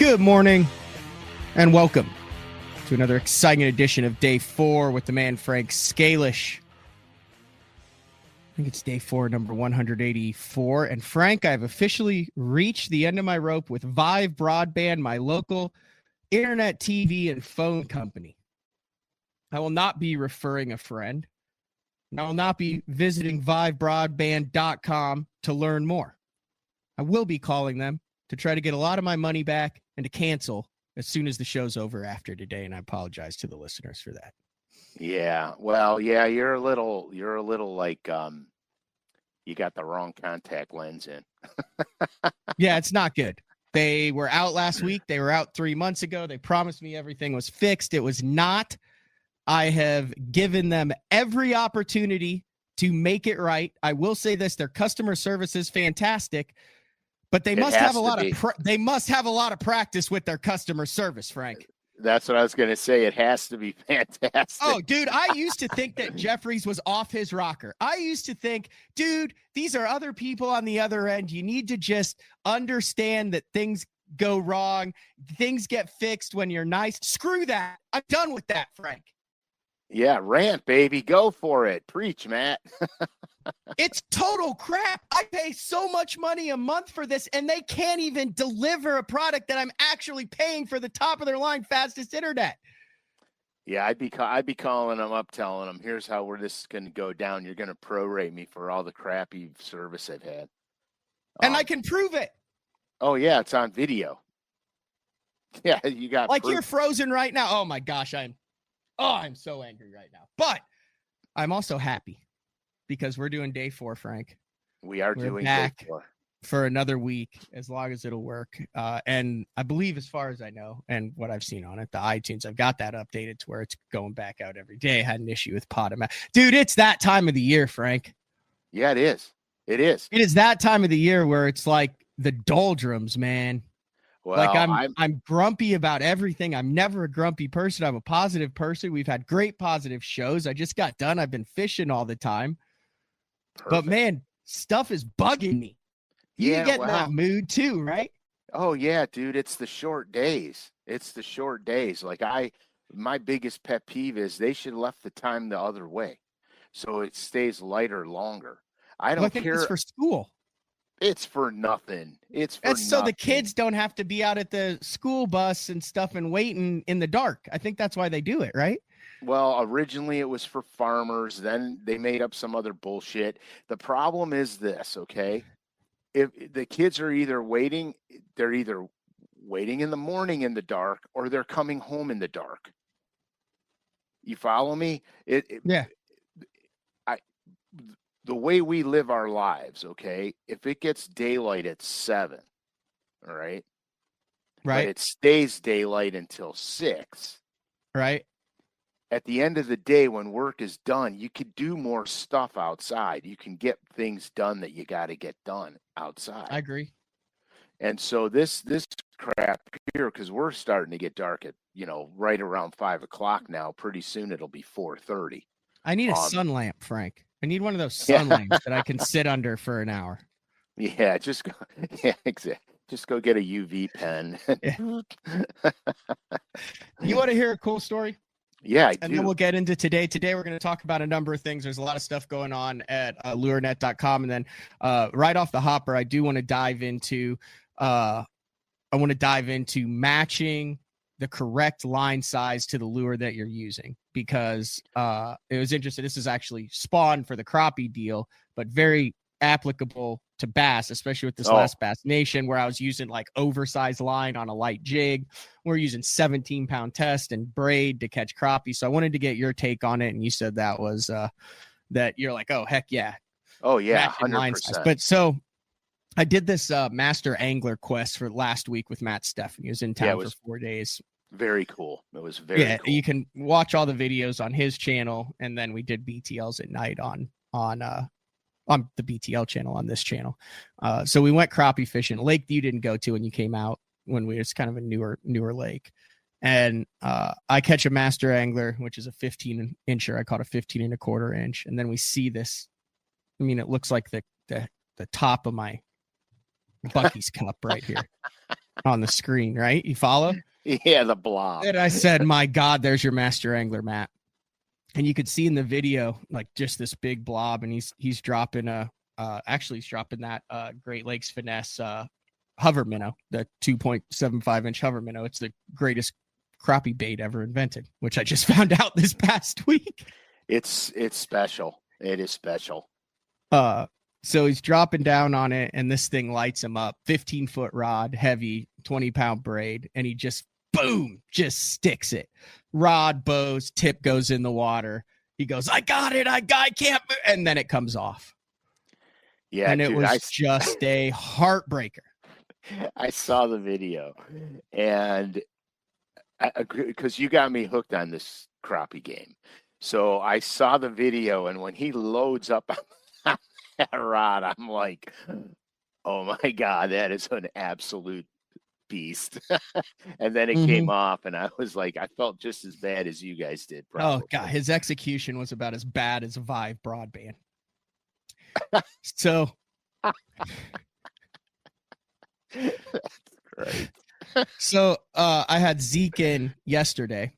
Good morning and welcome to another exciting edition of Day 4 with the man Frank SCALISH. I think it's Day 4, number 184. And Frank, I've officially reached the end of my rope with Vive Broadband, my local internet, TV, and phone company. I will not be referring a friend. I will not be visiting vivebroadband.com to learn more. I will be calling them to try to get a lot of my money back and to cancel as soon as the show's over after today. And I apologize to the listeners for that. Yeah. Well, yeah, you're a little like, you got the wrong contact lens in. Yeah, it's not good. They were out last week. They were out 3 months ago. They promised me everything was fixed. It was not. I have given them every opportunity to make it right. I will say this, their customer service is fantastic. But they must have a lot of practice with their customer service, Frank. That's what I was going to say. It has to be fantastic. Oh, dude, I used to think that Jeffries was off his rocker. I used to think, dude, these are other people on the other end. You need to just understand that things go wrong. Things get fixed when you're nice. Screw that. I'm done with that, Frank. Yeah, rant, baby. Go for it. Preach, Matt. It's total crap. I pay so much money a month for this, and they can't even deliver a product that I'm actually paying for the top of their line fastest internet. Yeah, I'd be calling them up, telling them, here's how this is going to go down. You're going to prorate me for all the crappy service I've had. And I can prove it. Oh, yeah, it's on video. Yeah, you got like proof. You're frozen right now. Oh, my gosh. I'm so angry right now. But I'm also happy. Because we're doing Day 4, Frank. We're doing back Day 4 for another week, as long as it'll work. And I believe, as far as I know, and what I've seen on it, the iTunes, I've got that updated to where it's going back out every day. I had an issue with Podomatic. Dude, it's that time of the year, Frank. Yeah, it is. It is. It is that time of the year where it's like the doldrums, man. Well, like I'm grumpy about everything. I'm never a grumpy person. I'm a positive person. We've had great positive shows. I just got done. I've been fishing all the time. Perfect. But man, stuff is bugging me. You get in that mood too, right? Oh yeah, dude. It's the short days. Like my biggest pet peeve is they should have left the time the other way, so it stays lighter longer. I don't care. It's for school. It's for nothing. So the kids don't have to be out at the school bus and stuff and waiting in the dark. I think that's why they do it, right? Well, originally it was for farmers. Then they made up some other bullshit. The problem is this, okay? If the kids are either waiting in the morning in the dark, or they're coming home in the dark. You follow me? Yeah. The way we live our lives, okay? If it gets daylight at 7, all right? Right. But it stays daylight until 6. Right. At the end of the day, when work is done, you could do more stuff outside. You can get things done that you got to get done outside. I agree. And so this crap here, because we're starting to get dark at, right around 5 o'clock now. Pretty soon it'll be 4:30. I need a sun lamp, Frank. I need one of those sun lamps that I can sit under for an hour. Yeah, exactly. Just go get a UV pen. You want to hear a cool story? Yeah, I do. And then we'll get into today. Today, we're going to talk about a number of things. There's a lot of stuff going on at lurenet.com. And then right off the hopper, I do want to dive into matching the correct line size to the lure that you're using, because it was interesting. This is actually spawned for the crappie deal, but very applicable to bass, especially with this last Bass Nation, where I was using like oversized line on a light jig. We're using 17-pound test and braid to catch crappie. So I wanted to get your take on it. And you said that was that you're like, oh, heck yeah. Oh, yeah, 100%. But so I did this master angler quest for last week with Matt Steffen. He was in town for 4 days. Very cool. It was very cool. You can watch all the videos on his channel. And then we did BTLs at night on the BTL channel, on this channel. So we went crappie fishing. Lake you didn't go to when you came out, when it's kind of a newer lake. And I catch a master angler, which is a 15-incher. I caught a 15 1/4 inch. And then we see this. I mean, it looks like the top of my Bucky's cup right here. on the screen, right? You follow? Yeah, the blob. And I said, my God, there's your master angler, Matt. And you could see in the video, like just this big blob, and he's dropping he's dropping that Great Lakes Finesse hover minnow, the 2.75-inch hover minnow. It's the greatest crappie bait ever invented, which I just found out this past week. It's special. It is special. So he's dropping down on it, and this thing lights him up. 15-foot rod, heavy, 20-pound braid, and he just boom, just sticks it. Rod bows, tip goes in the water. He goes, I got it. I can't. And then it comes off. Yeah, and it dude, was just a heartbreaker. I saw the video, and because you got me hooked on this crappie game. So I saw the video, and when he loads up on that rod, I'm like, oh my God, that is an absolute beast. And then it came off, and I was like, I felt just as bad as you guys did. Probably. Oh God, his execution was about as bad as Vive broadband. So that's great. So I had Zeke in yesterday.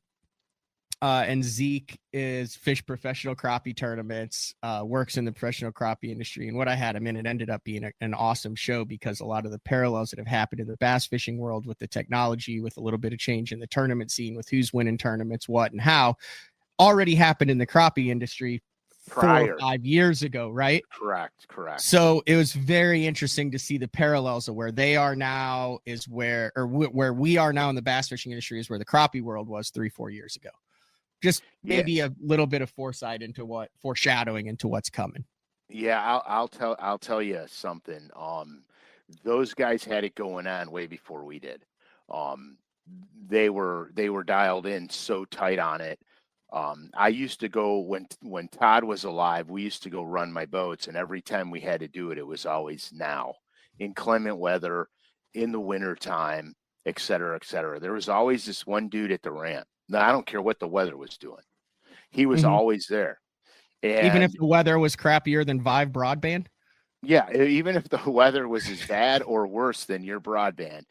And Zeke is fish professional crappie tournaments, works in the professional crappie industry. And what I had him in, it ended up being an awesome show because a lot of the parallels that have happened in the bass fishing world with the technology, with a little bit of change in the tournament scene, with who's winning tournaments, what and how, already happened in the crappie industry 4 or 5 years ago, right? Correct. So it was very interesting to see the parallels of where they are now is where we are now in the bass fishing industry is where the crappie world was 3-4 years ago. Just maybe a little bit of foreshadowing into what's coming. Yeah, I'll tell you something. Those guys had it going on way before we did. They were dialed in so tight on it. I used to go when Todd was alive, we used to go run my boats, and every time we had to do it, it was always now in inclement weather, in the winter time, et cetera, et cetera. There was always this one dude at the ramp. Now, I don't care what the weather was doing. He was always there. And even if the weather was crappier than Vive broadband? Yeah, even if the weather was as bad or worse than your broadband,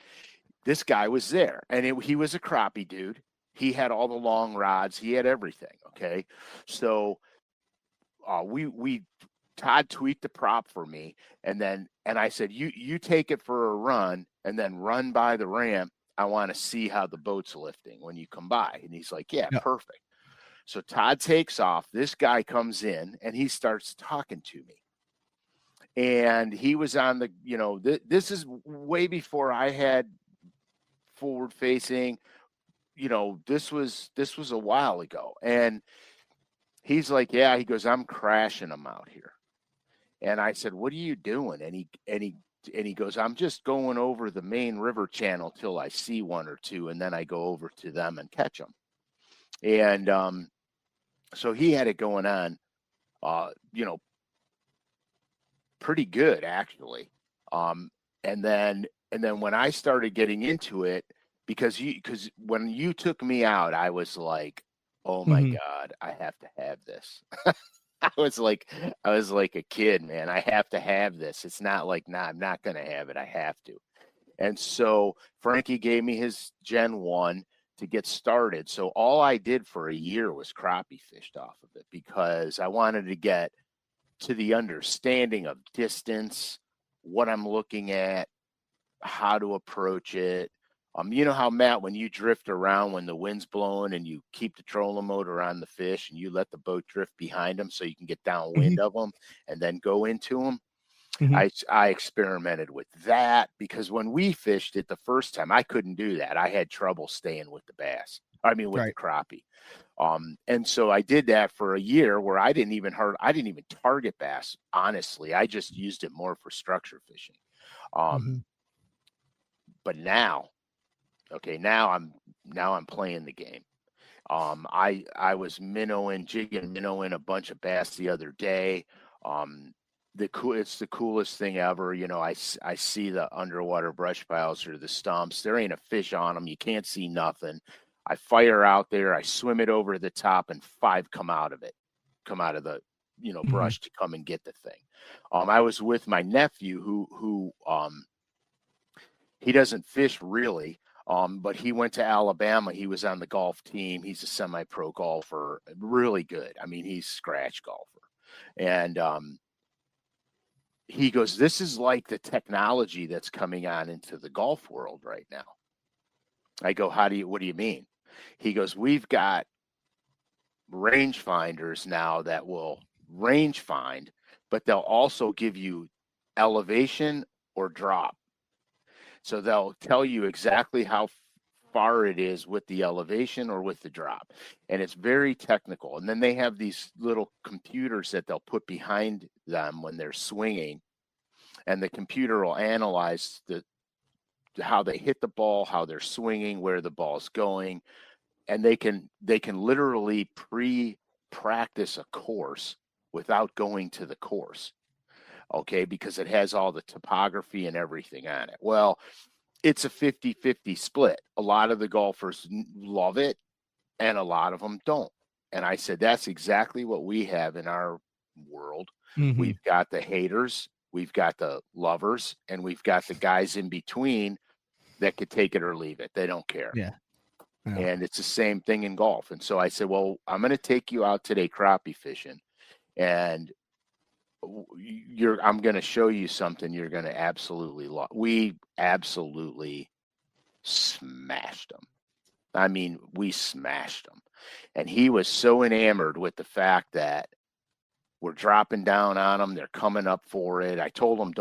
this guy was there. And he was a crappie dude. He had all the long rods. He had everything, okay? So Todd tweaked the prop for me, and I said, you take it for a run and then run by the ramp. I want to see how the boat's lifting when you come by. And he's like, yeah, perfect. So Todd takes off. This guy comes in, and he starts talking to me. And he was on the, this is way before I had forward facing, this was a while ago. And he's like, yeah, he goes, I'm crashing them out here. And I said, what are you doing? And he goes, I'm just going over the main river channel till I see one or two, and then I go over to them and catch them. And so he had it going on, pretty good actually. And then when I started getting into it, because when you took me out, I was like, oh my God, I have to have this. I was like a kid, man. I have to have this. It's not like, nah, I'm not going to have it. I have to. And so Frankie gave me his Gen 1 to get started. So all I did for a year was crappie fished off of it because I wanted to get to the understanding of distance, what I'm looking at, how to approach it. You know how, Matt, when you drift around when the wind's blowing and you keep the trolling motor on the fish and you let the boat drift behind them so you can get downwind of them and then go into them. I experimented with that because when we fished it the first time, I couldn't do that. I had trouble staying with the bass. With the crappie. And so I did that for a year where I didn't even target bass. Honestly, I just used it more for structure fishing. But now I'm playing the game. I was jigging minnowing a bunch of bass the other day. It's the coolest thing ever. I see the underwater brush piles or the stumps. There ain't a fish on them. You can't see nothing. I fire out there. I swim it over the top, and 5 come out of the brush to come and get the thing. I was with my nephew who He doesn't fish really, but he went to Alabama. He was on the golf team. He's a semi-pro golfer, really good. I mean, he's scratch golfer. And he goes, this is like the technology that's coming on into the golf world right now. I go, what do you mean? He goes, we've got rangefinders now that will range find, but they'll also give you elevation or drop. So they'll tell you exactly how far it is with the elevation or with the drop. And it's very technical. And then they have these little computers that they'll put behind them when they're swinging. And the computer will analyze how they hit the ball, how they're swinging, where the ball's going. And they can literally pre-practice a course without going to the course. Okay, because it has all the topography and everything on it. Well, it's a 50-50 split. A lot of the golfers love it and a lot of them don't. And I said, that's exactly what we have in our world. Mm-hmm. We've got the haters, we've got the lovers, and we've got the guys in between that could take it or leave it. They don't care. Yeah. And it's the same thing in golf. And so I said, well, I'm going to take you out today crappie fishing, and I'm going to show you something you're going to absolutely love. We absolutely smashed them. I mean, we smashed them. And he was so enamored with the fact that we're dropping down on them. They're coming up for it. I told them,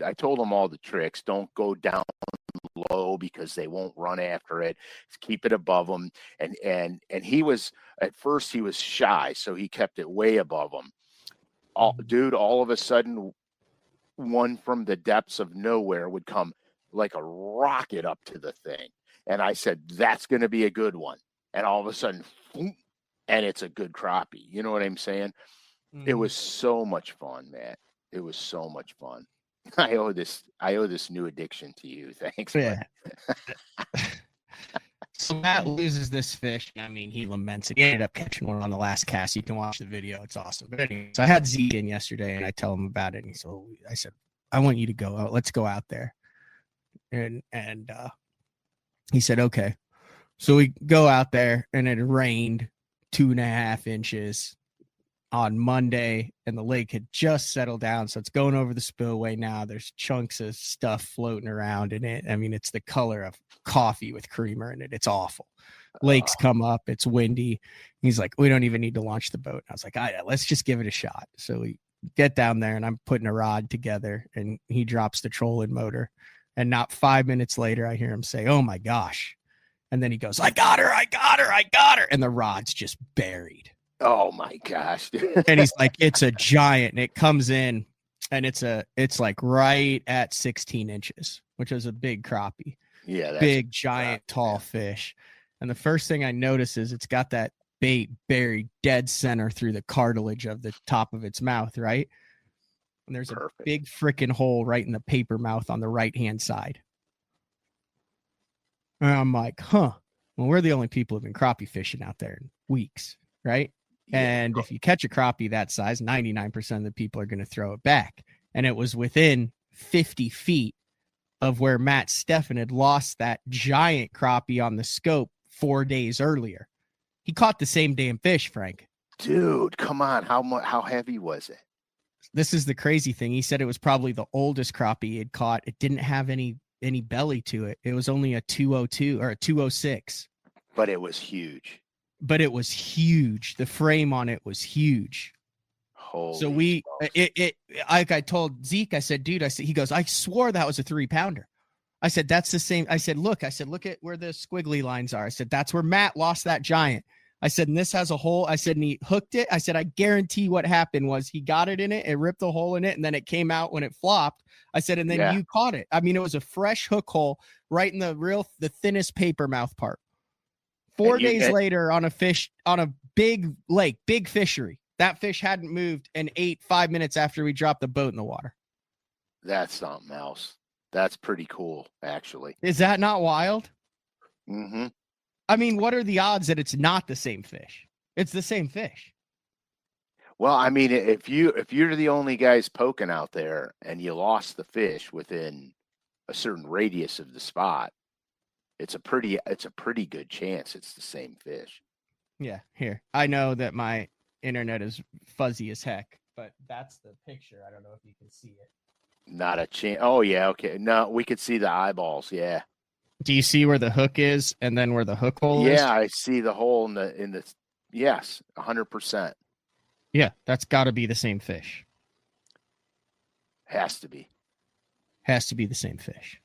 I told them all the tricks. Don't go down low because they won't run after it. Keep it above them. And he was, at first he was shy, so he kept it way above them. All of a sudden, one from the depths of nowhere would come like a rocket up to the thing. And I said, that's going to be a good one. And all of a sudden, and it's a good crappie. You know what I'm saying? Mm. It was so much fun, Matt. It was so much fun. I owe this new addiction to you. Thanks. Yeah. So Matt loses this fish. I mean, he laments it. He ended up catching one on the last cast. You can watch the video. It's awesome. But anyway, so I had Zeke in yesterday, and I tell him about it. And I said, I want you to go out. Let's go out there. And he said, okay. So we go out there, and it rained 2.5 inches on Monday, and the lake had just settled down. So it's going over the spillway now. There's chunks of stuff floating around in it. I mean, it's the color of coffee with creamer in it. It's awful. Lakes come up. It's windy. He's like, we don't even need to launch the boat. I was like, let's just give it a shot. So we get down there, and I'm putting a rod together, and he drops the trolling motor. And not 5 minutes later, I hear him say, oh my gosh. And then he goes, I got her. And the rod's just buried. Oh my gosh. And he's like, it's a giant. And it comes in, and it's like right at 16 inches, which is a big crappie. Yeah. Big, giant, tall fish. And the first thing I notice is it's got that bait buried dead center through the cartilage of the top of its mouth, right? And there's a big freaking hole right in the paper mouth on the right-hand side. And I'm like, well, we're the only people who've been crappie fishing out there in weeks, right? And if you catch a crappie that size, 99% of the people are going to throw it back. And it was within 50 feet of where Matt Steffen had lost that giant crappie on the scope 4 days earlier. He caught the same damn fish, Frank. Dude, come on. How heavy was it? This is the crazy thing. He said it was probably the oldest crappie he had caught. It didn't have any belly to it. It was only a 202 or a 206. But it was huge. The frame on it was huge. Holy so like I told Zeke, I said, dude, he goes, I swore that was a 3-pounder. I said, that's the same. I said, look at where the squiggly lines are. I said, that's where Matt lost that giant. I said, and this has a hole. I said, and he hooked it. I said, I guarantee what happened was he got it in it. It ripped a hole in it. And then it came out when it flopped. I said, and then you caught it. I mean, it was a fresh hook hole right in the thinnest paper mouth part. 4 days later on a big lake, big fishery. That fish hadn't moved and ate 5 minutes after we dropped the boat in the water. That's something else. That's pretty cool, actually. Is that not wild? Mm-hmm. I mean, what are the odds that it's not the same fish? It's the same fish. Well, I mean, if you're the only guys poking out there and you lost the fish within a certain radius of the spot, it's a pretty good chance it's the same fish. Yeah, here. I know that my internet is fuzzy as heck, but that's the picture. I don't know if you can see it. Not a chance. Oh yeah, okay. No, we could see the eyeballs. Yeah. Do you see where the hook is and then where the hook hole is? Yeah, I see the hole in the. Yes, 100%. Yeah, that's got to be the same fish. Has to be. Has to be the same fish.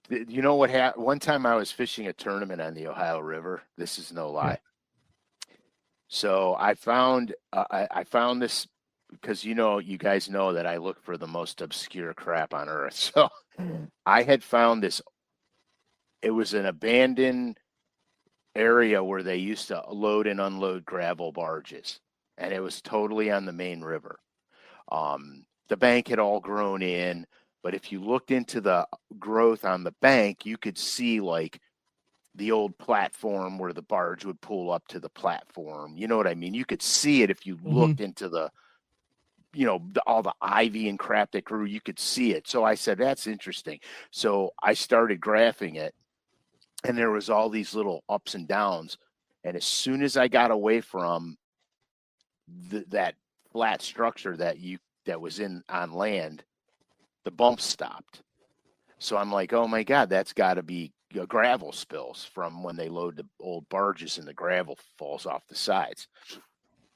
You know what happened? One time I was fishing a tournament on the Ohio River. This is no lie. Yeah. So I found this because you guys know that I look for the most obscure crap on earth. So I had found this. It was an abandoned area where they used to load and unload gravel barges, and it was totally on the main river. The bank had all grown in, but if you looked into the growth on the bank, you could see like the old platform where the barge would pull up to the platform. You know what I mean? You could see it if you looked into the, all the ivy and crap that grew, you could see it. So I said, that's interesting. So I started graphing it, and there was all these little ups and downs. And as soon as I got away from that flat structure that was on land, the bumps stopped. So I'm like, oh my God, that's got to be gravel spills from when they load the old barges and the gravel falls off the sides.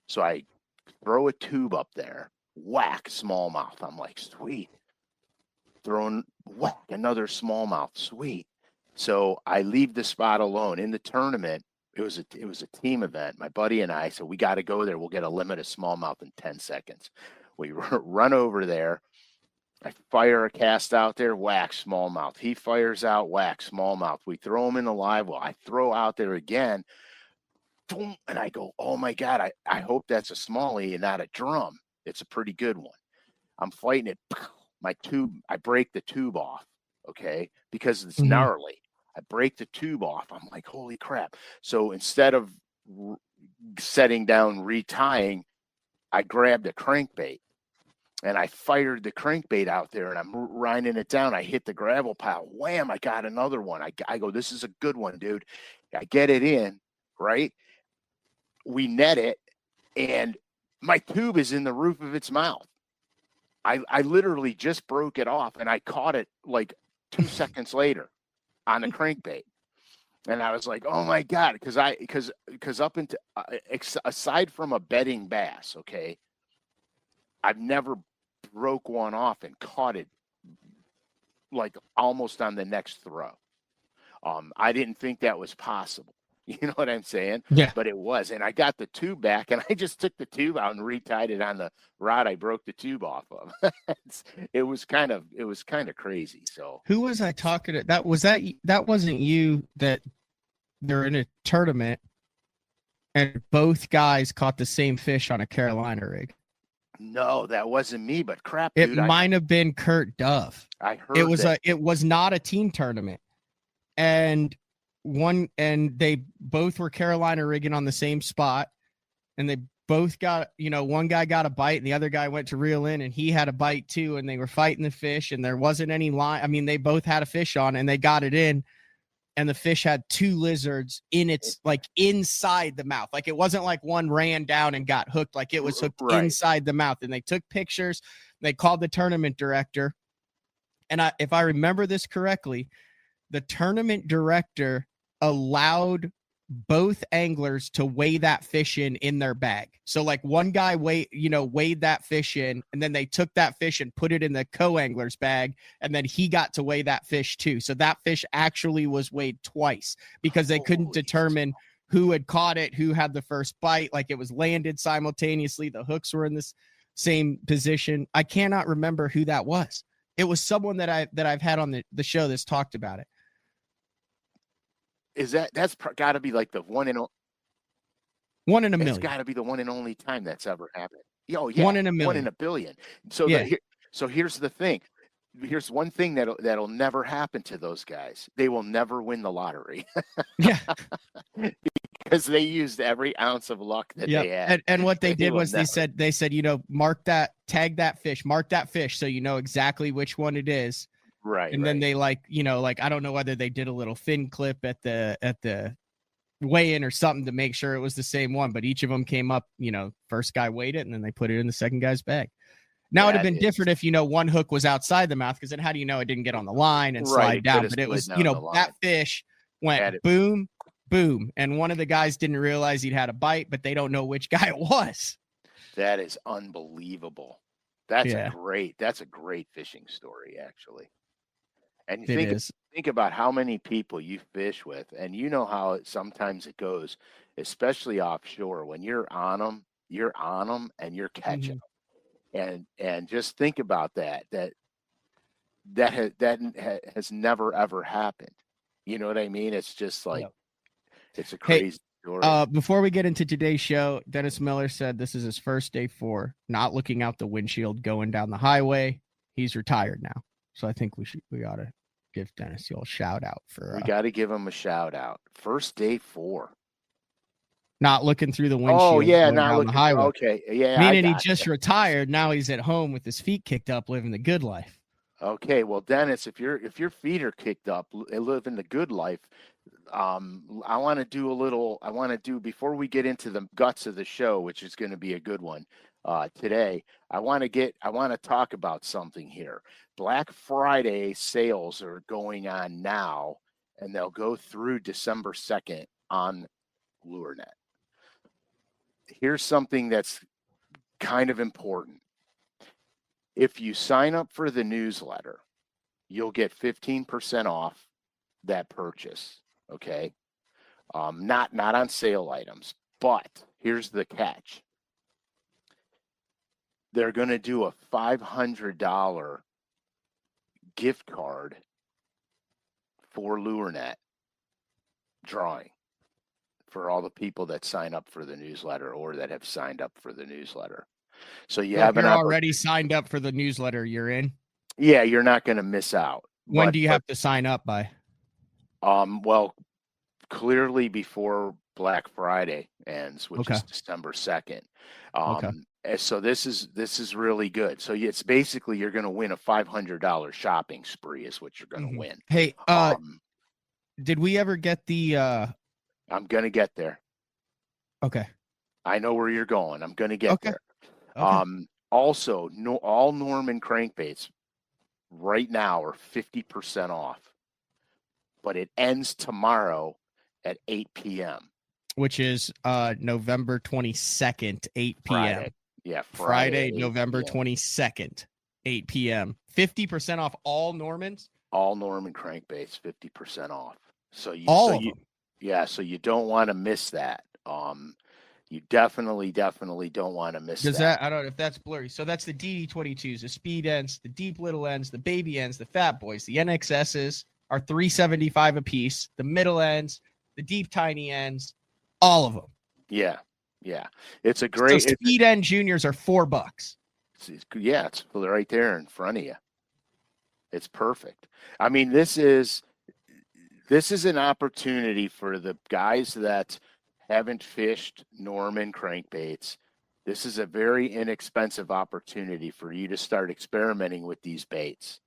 So I throw a tube up there, whack, smallmouth. I'm like, sweet. Throwing, whack, another smallmouth, sweet. So I leave the spot alone. In the tournament, it was a team event. My buddy and I said, we got to go there. We'll get a limit of smallmouth in 10 seconds. We run over there. I fire a cast out there, whack, smallmouth. He fires out, whack, smallmouth. We throw him in the live well. I throw out there again, boom, and I go, oh my God, I hope that's a smallie and not a drum. It's a pretty good one. I'm fighting it. My tube, I break the tube off, okay, because it's gnarly. I break the tube off. I'm like, holy crap. So instead of setting down, retying, I grabbed a crankbait. And I fired the crankbait out there, and I'm grinding it down. I hit the gravel pile. Wham, I got another one. I go, this is a good one, dude. I get it in, right? We net it, and my tube is in the roof of its mouth. I literally just broke it off, and I caught it like 2 seconds later on the crankbait. And I was like, oh, my God, because up into aside from a bedding bass, okay, I've never broke one off and caught it like almost on the next throw. I didn't think that was possible. You know what I'm saying? Yeah. But it was. And I got the tube back, and I just took the tube out and retied it on the rod I broke the tube off of. It was kind of crazy. So who was I talking to? That wasn't you, that they're in a tournament and both guys caught the same fish on a Carolina rig. No, that wasn't me, but crap, it dude. Might have been Kurt Dove. I heard it was not a team tournament. And they both were Carolina rigging on the same spot, and they both got, one guy got a bite and the other guy went to reel in and he had a bite too, and they were fighting the fish and there wasn't any line. I mean, they both had a fish on and they got it in, and the fish had two lizards in its, like, inside the mouth. Like, it wasn't like one ran down and got hooked. Like, it was hooked inside the mouth. And they took pictures. They called the tournament director. And if I remember this correctly, the tournament director allowed both anglers to weigh that fish in their bag. So like one guy weighed that fish in, and then they took that fish and put it in the co-angler's bag, and then he got to weigh that fish too. So that fish actually was weighed twice because they couldn't determine who had caught it, who had the first bite. Like, it was landed simultaneously. The hooks were in this same position. I cannot remember who that was. It was someone that I've had on the show that's talked about it. That's got to be like the one in a million. It's got to be the one and only time that's ever happened. Oh yeah, 1 in a million. 1 in a billion. So yeah. So here's the thing. Here's one thing that'll never happen to those guys. They will never win the lottery. Yeah. Because they used every ounce of luck that they had. And what they did was they said, tag that fish, mark that fish so you know exactly which one it is. Right. And then they like, I don't know whether they did a little fin clip at the weigh-in or something to make sure it was the same one, but each of them came up, first guy weighed it and then they put it in the second guy's bag. Now it'd have been different if, one hook was outside the mouth, because then how do you know it didn't get on the line and slide down? But it was, that fish went boom, boom. And one of the guys didn't realize he'd had a bite, but they don't know which guy it was. That is unbelievable. That's a great fishing story, actually. And think about how many people you fish with, and you know how sometimes it goes, especially offshore. When you're on them and you're catching them. And just think about that has never ever happened. You know what I mean? It's just like, it's a crazy story. Before we get into today's show, Dennis Miller said this is his first day 4, not looking out the windshield going down the highway. He's retired now. So I think we ought to give Dennis the old shout out for. We got to give him a shout out. First day 4. Not looking through the windshield. Oh yeah, not down looking. The highway. Okay, yeah. Meaning he just retired. Now he's at home with his feet kicked up, living the good life. Okay, well, Dennis, if your feet are kicked up, living the good life, I want to do before we get into the guts of the show, which is going to be a good one today. I want to talk about something here. Black Friday sales are going on now, and they'll go through December 2nd on LureNet. Here's something that's kind of important. If you sign up for the newsletter, you'll get 15% off that purchase. Okay. Not on sale items, but here's the catch. They're going to do a $500 gift card for LureNet drawing for all the people that sign up for the newsletter or that have signed up for the newsletter. So you're already signed up for the newsletter. You're in. Yeah, you're not going to miss out. When do you have to sign up by? Well, clearly before Black Friday ends, which is December 2nd. So this is really good. So it's basically you're going to win a $500 shopping spree is what you're going to win. Hey, did we ever get the? I'm going to get there. Okay. I know where you're going. I'm going to get there. Okay. Also, all Norman crankbaits right now are 50% off, but it ends tomorrow at 8 p.m. Which is November 22nd, 8 p.m. Friday. Yeah, Friday November 22nd, 8 p.m. 50% off all Normans? All Norman crankbaits, 50% off. So you don't want to miss that. You definitely don't want to miss that. I don't know if that's blurry. So that's the DD22s, the speed ends, the deep little ends, the baby ends, the fat boys. The NXSs are $375 a piece. The middle ends, the deep tiny ends, all of them. Yeah. It's a great. So speed end juniors are $4. Yeah, it's right there in front of you. It's perfect. I mean, this is an opportunity for the guys that haven't fished Norman crankbaits. This is a very inexpensive opportunity for you to start experimenting with these baits.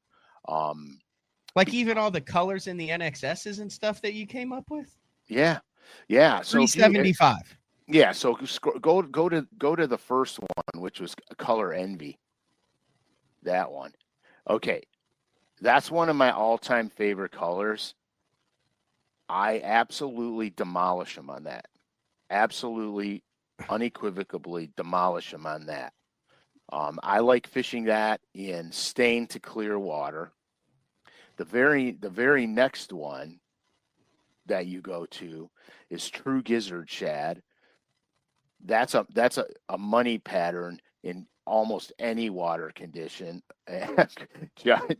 Like even all the colors in the NXSs and stuff that you came up with? Yeah. So $375. Yeah, so go to the first one, which was Color Envy. That one. Okay. That's one of my all-time favorite colors. I absolutely demolish them on that. Absolutely, unequivocally demolish them on that. I like fishing that in stained to clear water. The very next one that you go to is True Gizzard Shad. That's a money pattern in almost any water condition.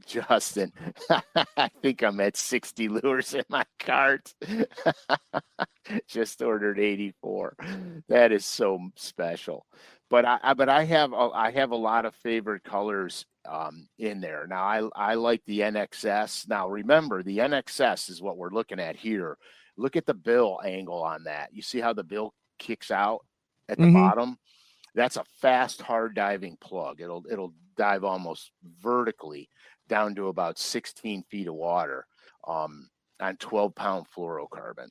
Justin, I think I'm at 60 lures in my cart. Just ordered 84. That is so special. But I have a lot of favorite colors in there. Now I like the NXS. Now remember, the NXS is what we're looking at here. Look at the bill angle on that. You see how the bill kicks out at the bottom? That's a fast, hard diving plug. It'll dive almost vertically down to about 16 feet of water on 12-pound fluorocarbon.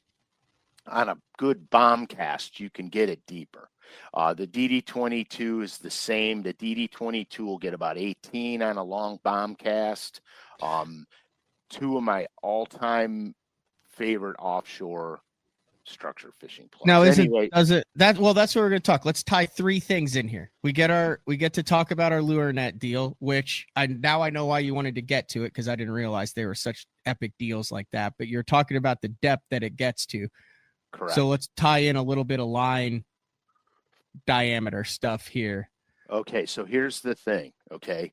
On a good bomb cast, you can get it deeper. The DD22 is the same. The DD22 will get about 18 on a long bomb cast. Two of my all-time favorite offshore structure fishing plugs. Now, that's what we're going to talk. Let's tie three things in here. We get to talk about our lure net deal, which I know why you wanted to get to it, because I didn't realize they were such epic deals like that. But you're talking about the depth that it gets to. Correct. So let's tie in a little bit of line diameter stuff here. Okay, so here's the thing. Okay,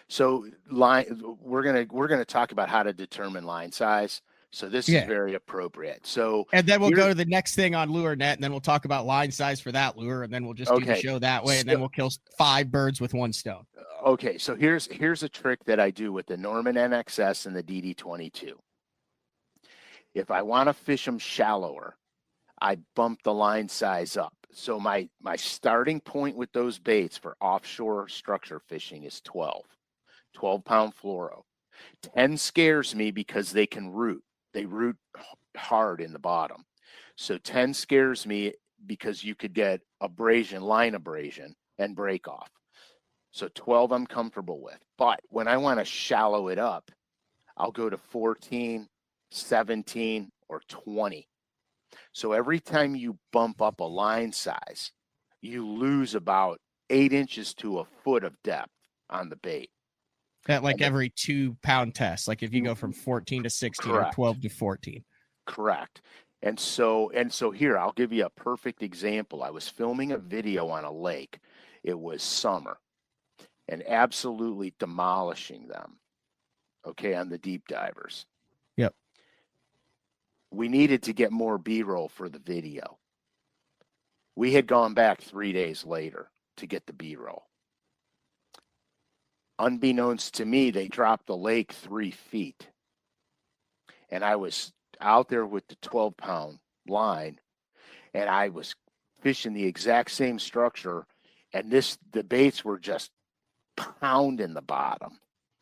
So we're gonna talk about how to determine line size. So this is very appropriate. So and then we'll go to the next thing on lure net, and then we'll talk about line size for that lure, and then we'll just do the show that way, and then we'll kill 5 birds with 1 stone. Okay, so here's a trick that I do with the Norman NXS and the DD22. If I want to fish them shallower, I bump the line size up. So my starting point with those baits for offshore structure fishing is 12-pound fluoro. 10 scares me because they can root. They root hard in the bottom. So 10 scares me because you could get abrasion, line abrasion, and break off. So 12 I'm comfortable with. But when I want to shallow it up, I'll go to 14, 17, or 20. So every time you bump up a line size, you lose about 8 inches to a foot of depth on the bait. At every 2-pound test, like if you go from 14 to 16 or 12 to 14. Correct. And so here, I'll give you a perfect example. I was filming a video on a lake. It was summer, and absolutely demolishing them, okay, on the deep divers. Yep. We needed to get more B-roll for the video. We had gone back 3 days later to get the B-roll. Unbeknownst to me, they dropped the lake 3 feet. And I was out there with the 12-pound line, and I was fishing the exact same structure, and the baits were just pounding the bottom.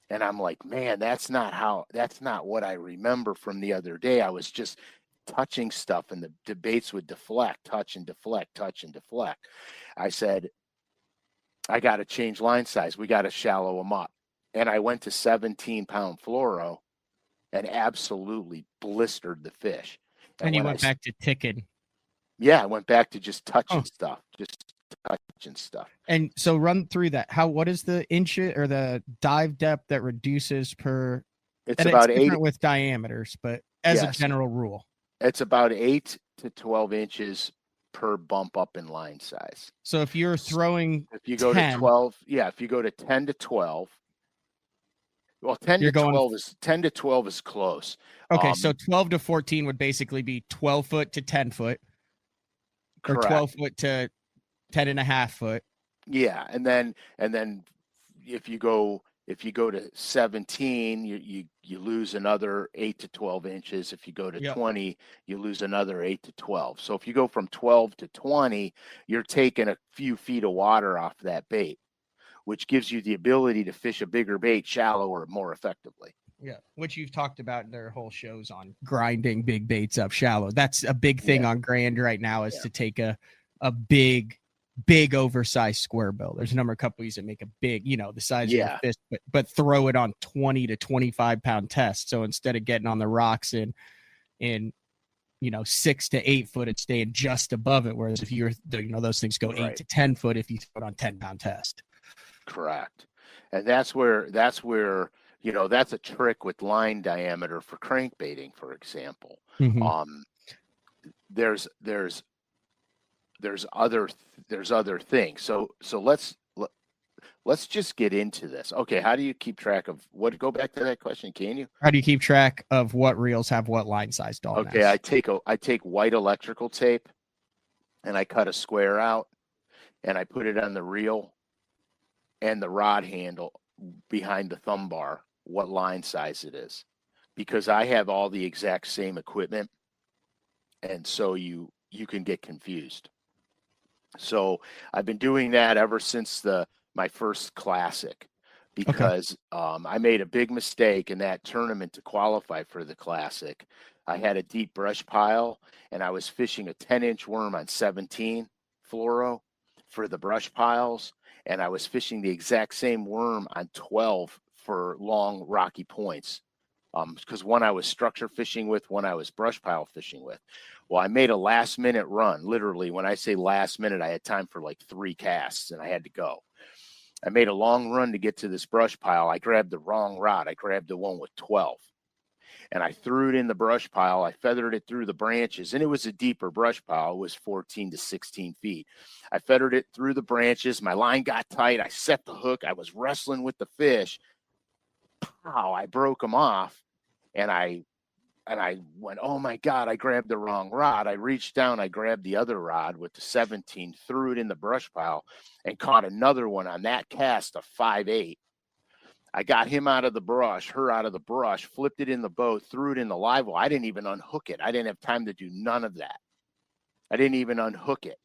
And I'm like, man, that's not what I remember from the other day. I was just touching stuff, and the baits would deflect, touch and deflect, touch and deflect. I said, I got to change line size. We got to shallow them up. And I went to 17-pound fluoro and absolutely blistered the fish. And you went back to ticking. Yeah, I went back to just touching stuff, And so run through that. What is the inch or the dive depth that reduces per? It's about 8 with diameters, but as a general rule, it's about 8 to 12 inches per bump up in line size. So if you're throwing, if you go 10, to 12, if you go to 10 to 12, well, 10 to 12 is close. Okay, so 12 to 14 would basically be 12 foot to 10 foot, or 12 foot to 10 and a half foot. Yeah, and then if you go to 17, you lose another 8 to 12 inches. If you go to 20, you lose another 8 to 12. So if you go from 12 to 20, you're taking a few feet of water off that bait, which gives you the ability to fish a bigger bait shallower more effectively. Yeah, which you've talked about in their whole shows on grinding big baits up shallow. That's a big thing on Grand right now, is to take a big oversized square bill. There's a number of companies that make a big, the size of your fist, but throw it on 20 to 25-pound tests. So instead of getting on the rocks in 6 to 8 foot, it's staying just above it. Whereas if those things go 8 to 10 foot if you throw it on 10-pound test. Correct. And that's where that's a trick with line diameter for crankbaiting, for example. Mm-hmm. There's other things. So let's just get into this. Okay, how do you keep track of what? Go back to that question, can you? How do you keep track of what reels have what line size dog? Okay, I take white electrical tape, and I cut a square out, and I put it on the reel and the rod handle behind the thumb bar, what line size it is, because I have all the exact same equipment, and so you you can get confused. So I've been doing that ever since my first classic, because I made a big mistake in that tournament to qualify for the classic. I had a deep brush pile, and I was fishing a 10-inch worm on 17 fluoro for the brush piles, and I was fishing the exact same worm on 12 for long rocky points. Because one I was structure fishing with, one I was brush pile fishing with. Well, I made a last minute run. Literally, when I say last minute, I had time for like 3 casts and I had to go. I made a long run to get to this brush pile. I grabbed the wrong rod. I grabbed the one with 12. And I threw it in the brush pile. I feathered it through the branches, and it was a deeper brush pile. It was 14 to 16 feet. I feathered it through the branches. My line got tight. I set the hook. I was wrestling with the fish. Pow, I broke him off, and I went, oh my God, I grabbed the wrong rod. I reached down, I grabbed the other rod with the 17, threw it in the brush pile, and caught another one on that cast, a 5/8. I got him out of the brush, her out of the brush, flipped it in the boat, threw it in the live well. I didn't even unhook it. I didn't have time to do none of that. I didn't even unhook it.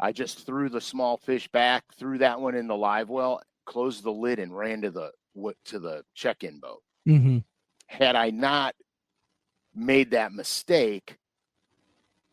I just threw the small fish back, threw that one in the live well, closed the lid, and ran to the check-in boat. Mm-hmm. Had I not made that mistake,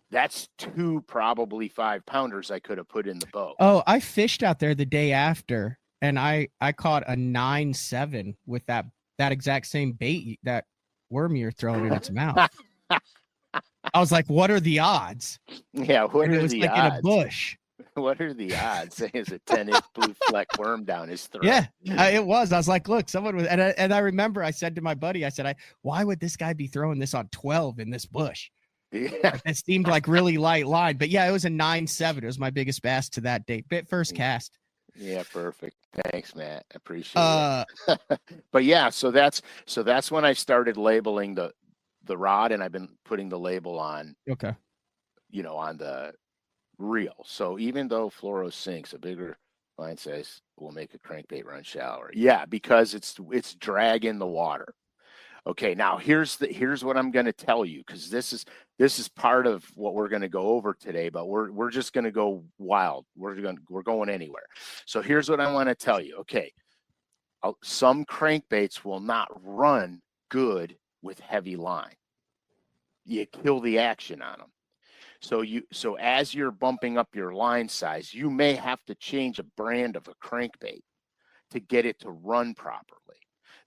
that's 2 probably 5-pounders I could have put in the boat. Oh, I fished out there the day after, and I caught a 9.7 with that exact same bait, that worm you're throwing in its mouth. I was like, what are the odds? Yeah, what and are it was the like odds? In a bush. What are the odds? There's a 10-inch blue fleck worm down his throat. Yeah, it was. I was like, look, someone was, and I remember I said to my buddy, I said, why would this guy be throwing this on 12 in this bush? Yeah. It seemed like really light line, but yeah, it was a 9.7. It was my biggest bass to that date. First cast. Yeah, perfect. Thanks, Matt. Appreciate it. But yeah, so that's when I started labeling the rod, and I've been putting the label on. Okay. On the reel. So even though fluoro sinks, a bigger line size will make a crankbait run shallower. Yeah, because it's drag in the water. Okay, now here's what I'm going to tell you, because this is part of what we're going to go over today, but we're just going to go wild. We're going anywhere. So here's what I want to tell you. Okay, some crankbaits will not run good with heavy line. You kill the action on them. So as you're bumping up your line size, you may have to change a brand of a crankbait to get it to run properly.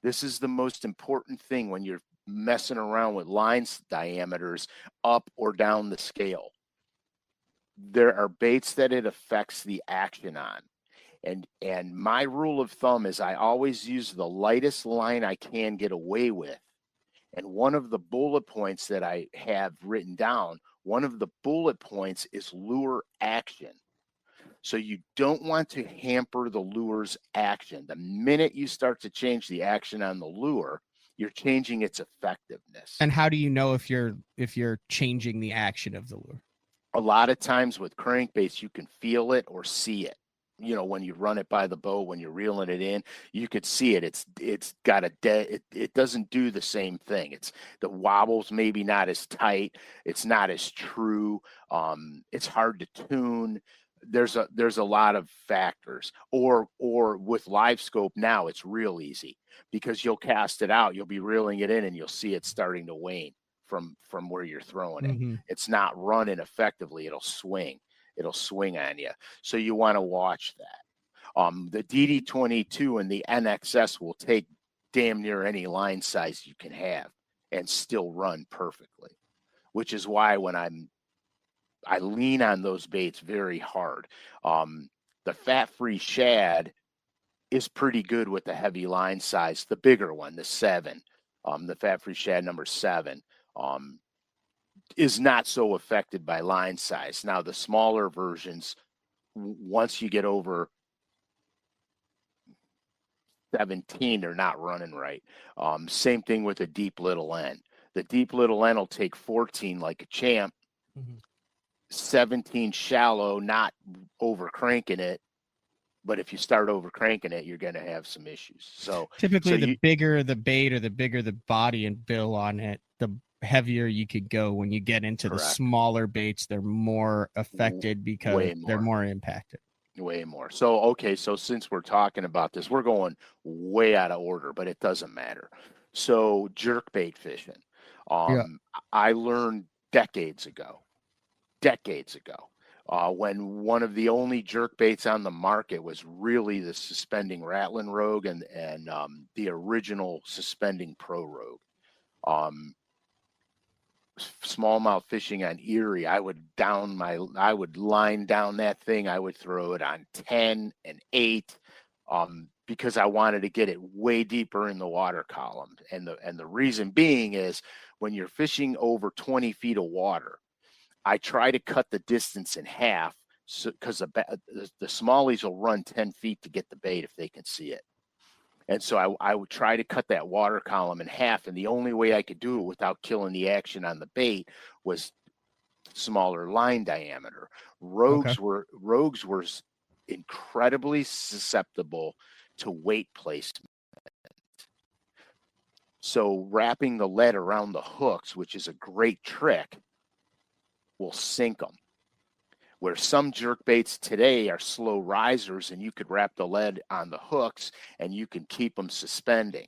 This is the most important thing when you're messing around with line diameters up or down the scale. There are baits that it affects the action on. And my rule of thumb is I always use the lightest line I can get away with. And one of the bullet points that I have written down, one of the bullet points is lure action. So you don't want to hamper the lure's action. The minute you start to change the action on the lure, you're changing its effectiveness. And how do you know if you're changing the action of the lure? A lot of times with crankbaits, you can feel it or see it. When you run it by the boat, when you're reeling it in, you could see it. It's got it doesn't do the same thing. It's the wobbles maybe not as tight. It's not as true. It's hard to tune. There's a lot of factors. Or with live scope now, it's real easy, because you'll cast it out, you'll be reeling it in, and you'll see it starting to wane from where you're throwing it. Mm-hmm. It's not running effectively. It'll swing on you. So you want to watch that. The DD22 and the NXS will take damn near any line size you can have and still run perfectly, which is why when I lean on those baits very hard. The fat-free shad is pretty good with the heavy line size, the bigger one, the 7, the fat-free shad number 7. Is not so affected by line size. Now, the smaller versions, once you get over 17, they're not running right. Same thing with a deep little N. The deep little N will take 14 like a champ, 17 shallow, not over cranking it. But if you start over cranking it, you're going to have some issues. So typically, the bigger the bait or the bigger the body and bill on it, the heavier you could go. When you get into the Correct. smaller baits, they're more affected because Way they're more. more impacted. Way more. So, okay, so since we're talking about this, we're going way out of order, but it doesn't matter. So, jerkbait fishing. Yeah. I learned decades ago, when one of the only jerkbaits on the market was really the suspending Rattling Rogue and the original suspending Pro Rogue. Um, Smallmouth fishing on Erie, I would line down that thing. I would throw it on 10 and 8, because I wanted to get it way deeper in the water column. And the reason being is when you're fishing over 20 feet of water, I try to cut the distance in half, so because the smallies will run 10 feet to get the bait if they can see it. And so I would try to cut that water column in half. And the only way I could do it without killing the action on the bait was smaller line diameter. Okay. Rogues were incredibly susceptible to weight placement. So wrapping the lead around the hooks, which is a great trick, will sink them. Where some jerk baits today are slow risers, and you could wrap the lead on the hooks and you can keep them suspending.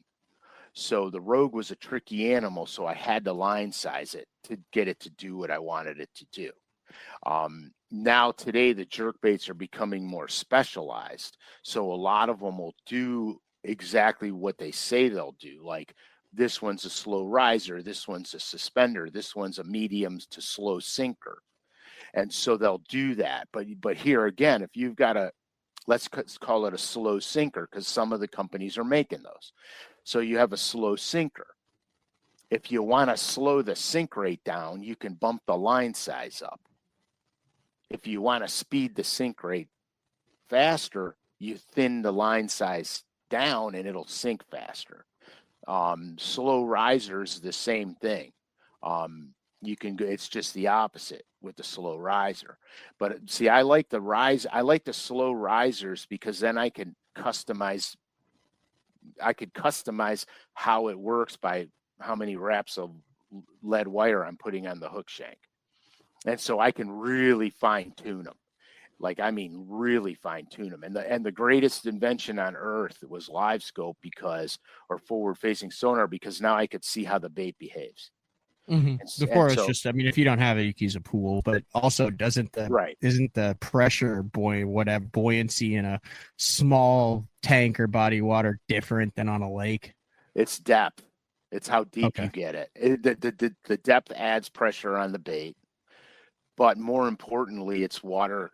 So the Rogue was a tricky animal, so I had to line size it to get it to do what I wanted it to do. Now today the jerk baits are becoming more specialized, so a lot of them will do exactly what they say they'll do. Like, this one's a slow riser, this one's a suspender, this one's a medium to slow sinker. And so they'll do that. But here again, if you've got let's call it a slow sinker, because some of the companies are making those. So you have a slow sinker. If you want to slow the sink rate down, you can bump the line size up. If you want to speed the sink rate faster, you thin the line size down and it'll sink faster. Slow risers, the same thing. You can go, it's just the opposite with the slow riser. But see, I like the slow risers because then I could customize how it works by how many wraps of lead wire I'm putting on the hook shank. And so I can really fine tune them. Like, I mean, really fine tune them. And the greatest invention on earth was live scope or forward facing sonar, because now I could see how the bait behaves. Before it's just, I mean, if you don't have it, you can use a pool, but also isn't the pressure buoyancy in a small tank or body water different than on a lake? It's depth. It's how deep you get it. The depth adds pressure on the bait, but more importantly, it's water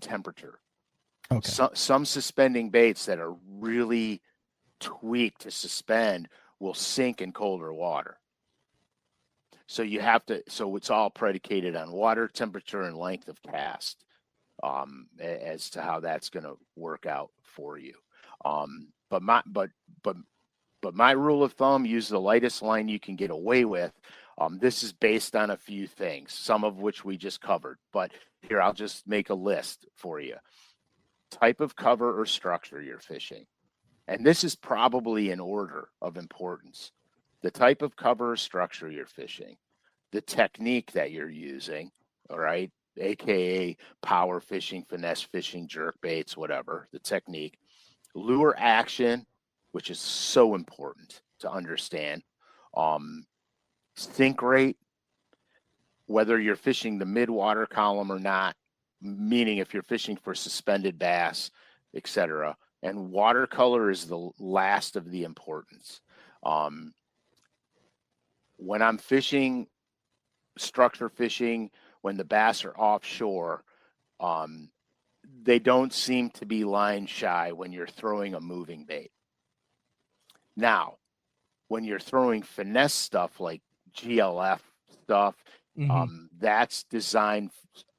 temperature. Okay. Some suspending baits that are really tweaked to suspend will sink in colder water. So it's all predicated on water temperature and length of cast, as to how that's going to work out for you. But my rule of thumb: use the lightest line you can get away with. This is based on a few things, some of which we just covered. But here, I'll just make a list for you. Type of cover or structure you're fishing. And this is probably in order of importance. The type of cover or structure you're fishing, the technique that you're using, all right, AKA power fishing, finesse fishing, jerk baits, whatever, the technique, lure action, which is so important to understand, sink rate, whether you're fishing the mid-water column or not, meaning if you're fishing for suspended bass, etc. And watercolor is the last of the importance. When I'm fishing, structure fishing, when the bass are offshore, they don't seem to be line shy when you're throwing a moving bait. Now, when you're throwing finesse stuff like GLF stuff, that's designed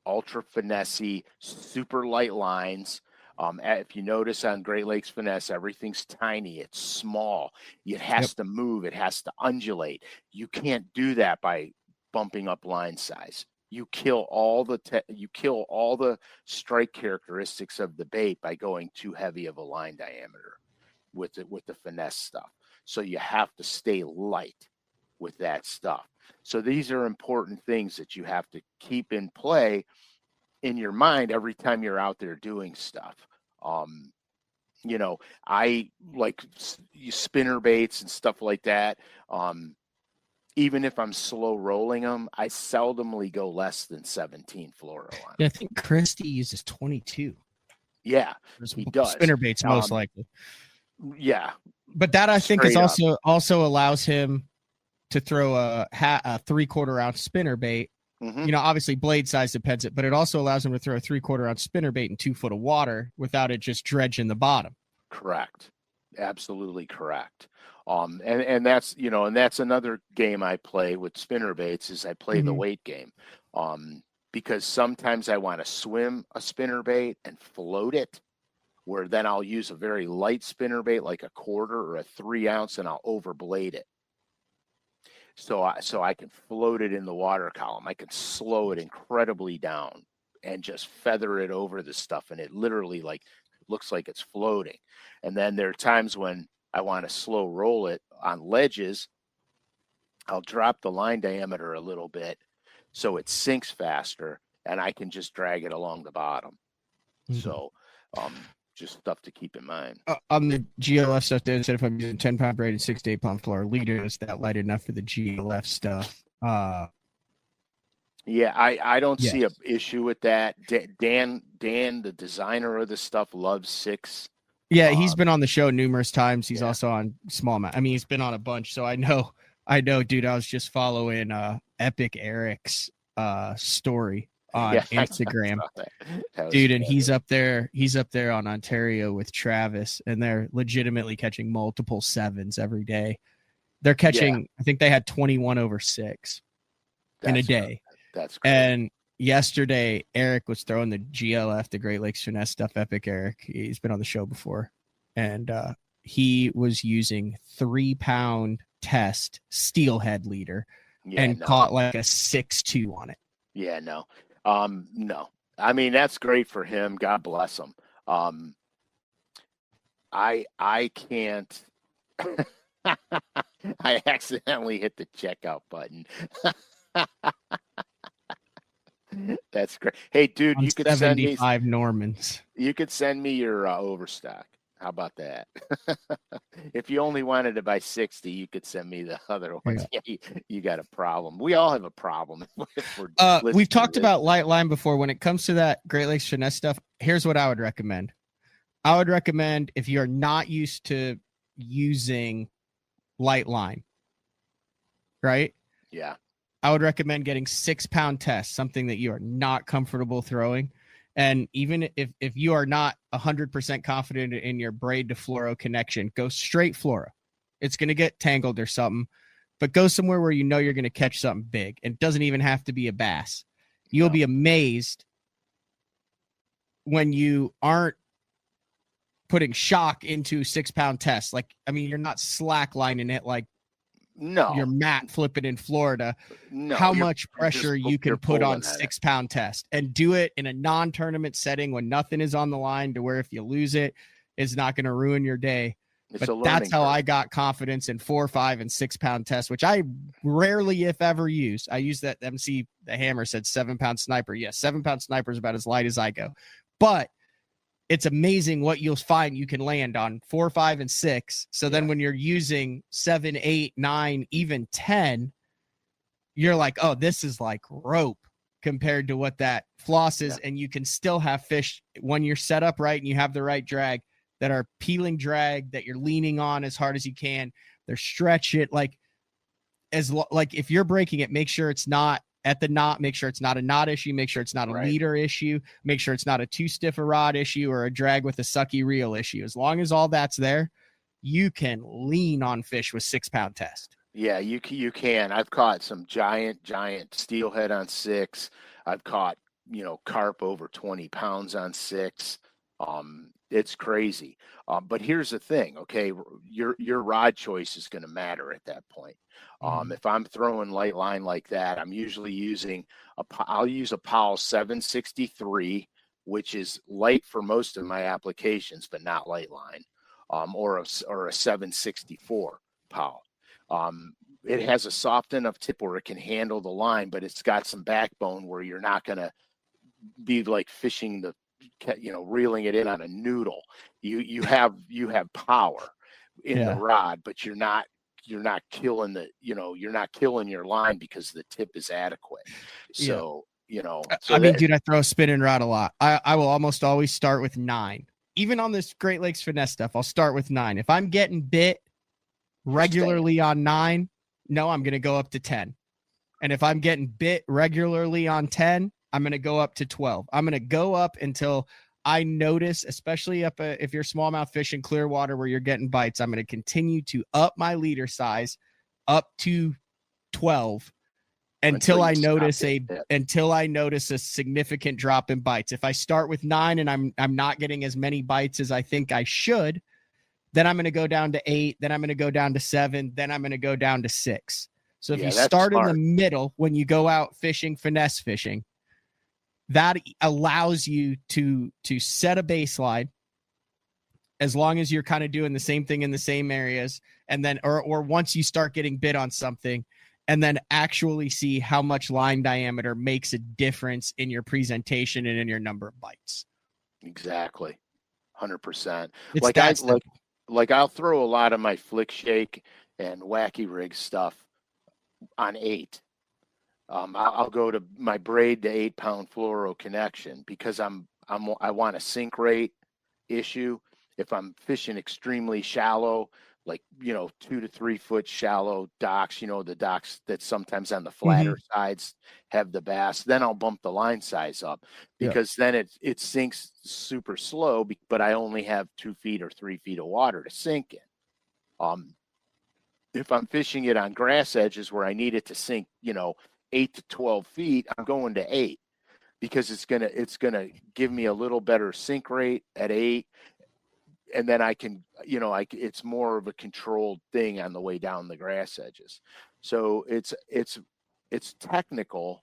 ultra finessey, super light lines. If you notice on Great Lakes Finesse, everything's tiny. It's small. It has to move. It has to undulate. You can't do that by bumping up line size. You kill all the strike characteristics of the bait by going too heavy of a line diameter with the finesse stuff. So you have to stay light with that stuff. So these are important things that you have to keep in play in your mind every time you're out there doing stuff. You know, I like spinner baits and stuff like that. Even if I'm slow rolling them, I seldomly go less than 17 fluoro on them. Yeah, I think Christie uses 22. Yeah, he does. Spinner baits most likely. Yeah, but that I think is also allows him to throw a 3/4 ounce spinner bait. You know, obviously blade size depends it, but it also allows him to throw a 3/4 ounce spinner bait in 2 foot of water without it just dredging the bottom. Correct. Absolutely correct. And that's, you know, and that's another game I play with spinner baits is I play the weight game. Because sometimes I want to swim a spinner bait and float it, where then I'll use a very light spinner bait like a 1/4 or a 3 ounce and I'll overblade it. So I can float it in the water column. I can slow it incredibly down and just feather it over the stuff, and it literally like looks like it's floating. And then there are times when I want to slow roll it on ledges. I'll drop the line diameter a little bit so it sinks faster, and I can just drag it along the bottom. So just stuff to keep in mind. On the GLF stuff, they said if I'm using 10-pound braid and 6 to 8 pound fluoro leader, is that light enough for the GLF stuff? Yeah, I don't see an issue with that. Dan, the designer of the stuff, loves 6. Yeah, he's been on the show numerous times. He's also on smallmouth. I mean, he's been on a bunch, so I know, dude. I was just following Epic Eric's story on Instagram, dude, and he's up there on Ontario with Travis, and they're legitimately catching multiple 7s every day. They're catching, I think they had 21 over 6 in a day. That's great. And yesterday, Eric was throwing the GLF, the Great Lakes Finesse stuff. Epic Eric, he's been on the show before, and he was using 3-pound test steelhead leader and caught like a 6.2 on it. Yeah, no. I mean, that's great for him. God bless him. I can't. I accidentally hit the checkout button. That's great. Hey, dude, you could send me 75 Normans. You could send me your overstock. How about that? If you only wanted to buy 60, you could send me the other ones. Yeah. You got a problem. We all have a problem. We've talked about light line before. When it comes to that Great Lakes finesse stuff, here's what I would recommend. I would recommend, if you're not used to using light line, right? Yeah. I would recommend getting 6-pound tests, something that you are not comfortable throwing. And even if you are not 100% confident in your braid to fluoro connection, go straight fluoro. It's going to get tangled or something, but go somewhere where you know you're going to catch something big. And it doesn't even have to be a bass. You'll be amazed when you aren't putting shock into 6-pound tests. Like, I mean, you're not slacklining it like your mat flipping in Florida. How much pressure you can put on 6-pound test, and do it in a non-tournament setting when nothing is on the line, to where if you lose it, it's not going to ruin your day. But that's how I got confidence in 4, 5, and 6-pound tests, which I rarely, if ever, use. I use that MC, the hammer, said 7-pound sniper. Yes, 7-pound sniper is about as light as I go. But it's amazing what you'll find you can land on 4, 5, and 6. So then when you're using 7, 8, 9, even 10, you're like, oh, this is like rope compared to what that floss is. And you can still have fish when you're set up right and you have the right drag, that are peeling drag, that you're leaning on as hard as you can. They're stretch it. Like if you're breaking it, make sure it's not at the knot, make sure it's not a knot issue, make sure it's not a leader issue, make sure it's not a too stiff a rod issue or a drag with a sucky reel issue. As long as all that's there, you can lean on fish with 6-pound test. Yeah, you can. I've caught some giant steelhead on 6. I've caught, carp over 20 pounds on 6. It's crazy. But here's the thing, okay? Your rod choice is going to matter at that point. If I'm throwing light line like that, I'm usually using I'll use a Powell 763, which is light for most of my applications, but not light line, or a 764 Powell. it has a soft enough tip where it can handle the line, but it's got some backbone where you're not going to be like fishing reeling it in on a noodle. You have power in the rod, but you're not killing you're not killing your line because the tip is adequate. So, I mean, dude, I throw a spinning rod a lot. I will almost always start with 9. Even on this Great Lakes finesse stuff, I'll start with 9. If I'm getting bit regularly on 9, no, I'm going to go up to 10. And if I'm getting bit regularly on 10, I'm going to go up to 12. I'm going to go up until I notice, especially if you're smallmouth fishing clear water where you're getting bites, I'm going to continue to up my leader size up to 12 until I notice a significant drop in bites. If I start with 9 and I'm not getting as many bites as I think I should, then I'm going to go down to 8, then I'm going to go down to 7, then I'm going to go down to 6. So if you start in the middle when you go out fishing, finesse fishing, that allows you to set a baseline as long as you're kind of doing the same thing in the same areas. And then, or once you start getting bit on something, and then actually see how much line diameter makes a difference in your presentation and in your number of bites. Exactly. 100%. Like I'll throw a lot of my flick shake and wacky rig stuff on 8. I'll go to my braid to 8-pound fluoro connection because I want a sink rate issue. If I'm fishing extremely shallow, like 2 to 3 foot shallow docks, the docks that sometimes on the flatter sides have the bass, then I'll bump the line size up because then it sinks super slow, but I only have 2 feet or 3 feet of water to sink in. If I'm fishing it on grass edges where I need it to sink, 8 to 12 feet, I'm going to 8 because it's gonna give me a little better sink rate at 8, and then I can, it's more of a controlled thing on the way down the grass edges. So it's technical,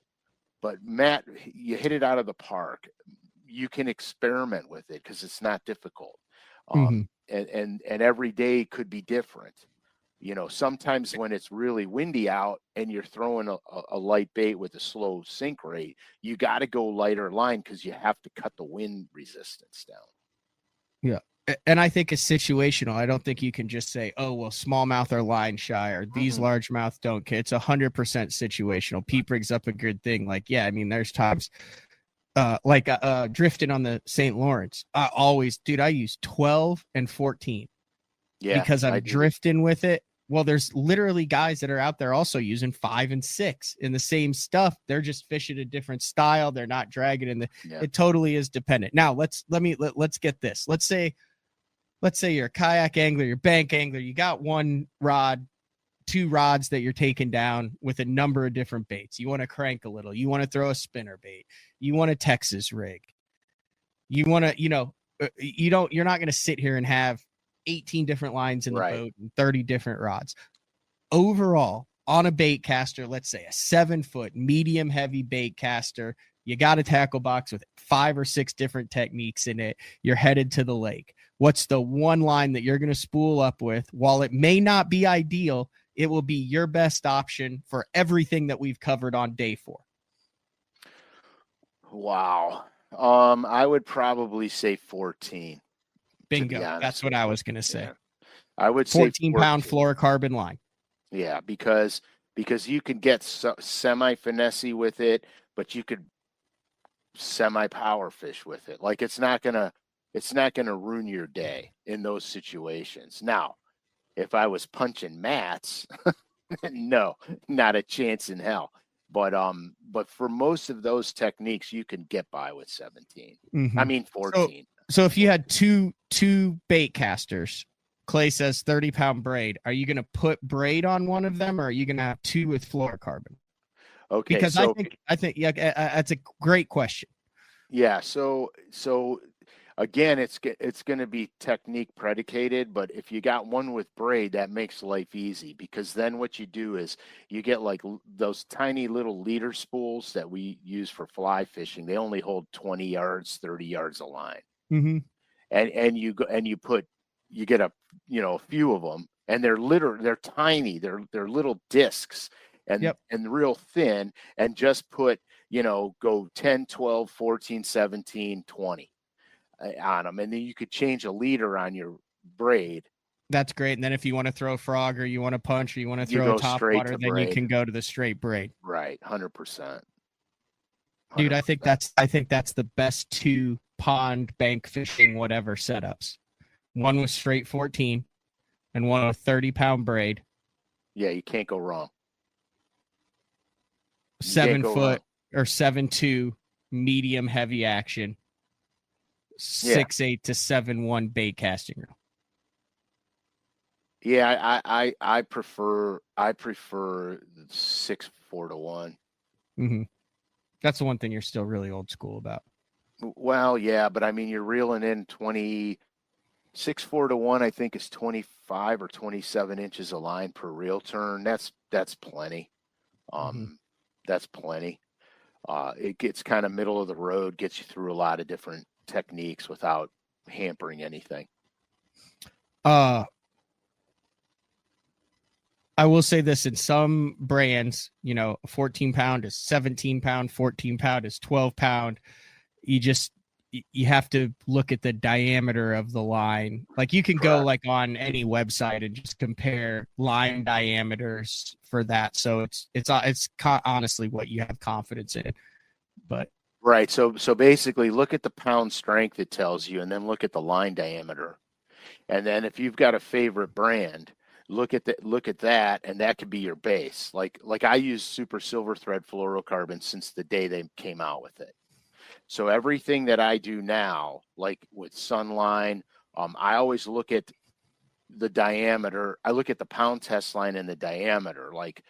but Matt, you hit it out of the park. You can experiment with it because it's not difficult, and every day could be different. Sometimes when it's really windy out and you're throwing a light bait with a slow sink rate, you got to go lighter line because you have to cut the wind resistance down. Yeah. And I think it's situational. I don't think you can just say, oh, well, smallmouth are line shy or these largemouth don't care. It's 100% situational. Pete brings up a good thing. Like, yeah, I mean, there's times drifting on the St. Lawrence. I use 12 and 14 because I'm drifting with it. Well, there's literally guys that are out there also using 5 and 6 in the same stuff. They're just fishing a different style. They're not dragging in it totally is dependent. Now let's get this. Let's say you're a kayak angler, you're a bank angler, you got 1 rod, 2 rods that you're taking down with a number of different baits. You want to crank a little, you want to throw a spinner bait, you want a Texas rig. You want to, you're not going to sit here and have 18 different lines in the boat and 30 different rods. Overall, on a bait caster, let's say a 7-foot medium heavy bait caster, you got a tackle box with 5 or 6 different techniques in it. You're headed to the lake. What's the one line that you're going to spool up with? While it may not be ideal, it will be your best option for everything that we've covered on day 4. Wow. I would probably say 14. Bingo. That's what I was going to say. Yeah. I would 14-pound fluorocarbon line. Yeah, because you can get semi finessey with it, but you could semi power fish with it. Like it's not gonna ruin your day in those situations. Now, if I was punching mats, no, not a chance in hell. But for most of those techniques, you can get by with 17. I mean 14. So if you had two bait casters, Clay says 30-pound braid, are you going to put braid on one of them, or are you going to have 2 with fluorocarbon? Okay, because I think that's a great question. Yeah, so again, it's going to be technique predicated, but if you got one with braid, that makes life easy because then what you do is you get like those tiny little leader spools that we use for fly fishing. They only hold 20 yards, 30 yards of line. And you get a few of them and they're tiny. They're little discs and real thin, and just put, go 10, 12, 14, 17, 20 on them. And then you could change a leader on your braid. That's great. And then if you want to throw a frog, or you want to punch, or you want to You throw a go top straight water, to then you braid. can go to the straight braid. Right. 100%. Dude, I think that's the best 2 pond, bank fishing, whatever setups. One with straight 14 and one with 30-pound braid. Yeah, you can't go wrong. 7 foot or 7.2 medium heavy action. 6.8 to 7.1 bait casting reel. Yeah, I prefer 6.4 to 1. Mm-hmm. That's the one thing you're still really old school about. Well, yeah, but I mean, you're reeling in 6.4 to 1, I think, is 25 or 27 inches of line per reel turn. That's plenty. That's plenty. It gets kind of middle of the road, gets you through a lot of different techniques without hampering anything. I will say this: in some brands, 14 pound is 17 pound, 14 pound is 12 pound. You have to look at the diameter of the line. Like, you can go like on any website and just compare line diameters for that. So it's honestly what you have confidence in. But right. So basically, look at the pound strength it tells you, and then look at the line diameter. And then if you've got a favorite brand, look at that, and that could be your base. Like I use Super Silver Thread fluorocarbon since the day they came out with it. So everything that I do now, like with Sunline, I always look at the diameter. I look at the pound test line and the diameter. Like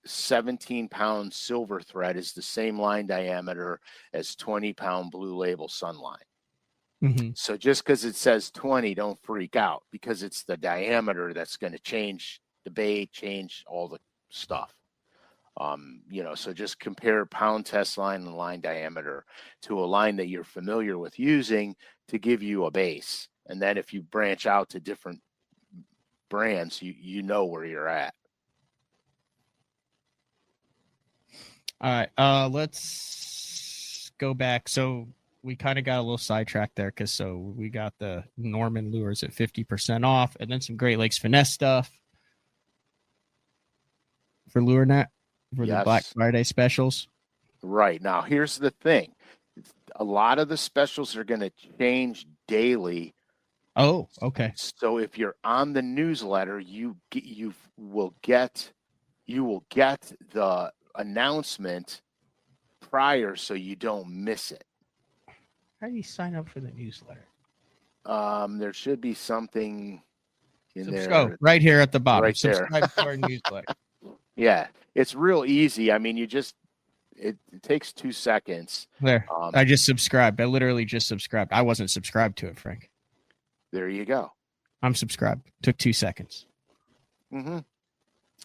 17-pound Silver Thread is the same line diameter as 20-pound Blue Label Sunline. Mm-hmm. So just because it says 20, don't freak out, because it's the diameter that's going to change the bait, change all the stuff. So just compare pound test line and line diameter to a line that you're familiar with using to give you a base. And then if you branch out to different brands, you know where you're at. All right. Let's go back. So we kind of got a little sidetracked there, because we got the Norman lures at 50% off, and then some Great Lakes Finesse stuff for LureNet for the Black Friday specials. Right. Now, here's the thing. A lot of the specials are going to change daily. Oh, okay. So if you're on the newsletter, you will get the announcement prior, so you don't miss it. How do you sign up for the newsletter? There should be something in there. Oh, right here at the bottom. Right there. Subscribe to our newsletter. Yeah, it's real easy. I mean, it takes 2 seconds. There. I just subscribed. I literally just subscribed. I wasn't subscribed to it, Frank. There you go. I'm subscribed. Took 2 seconds. Mm-hmm.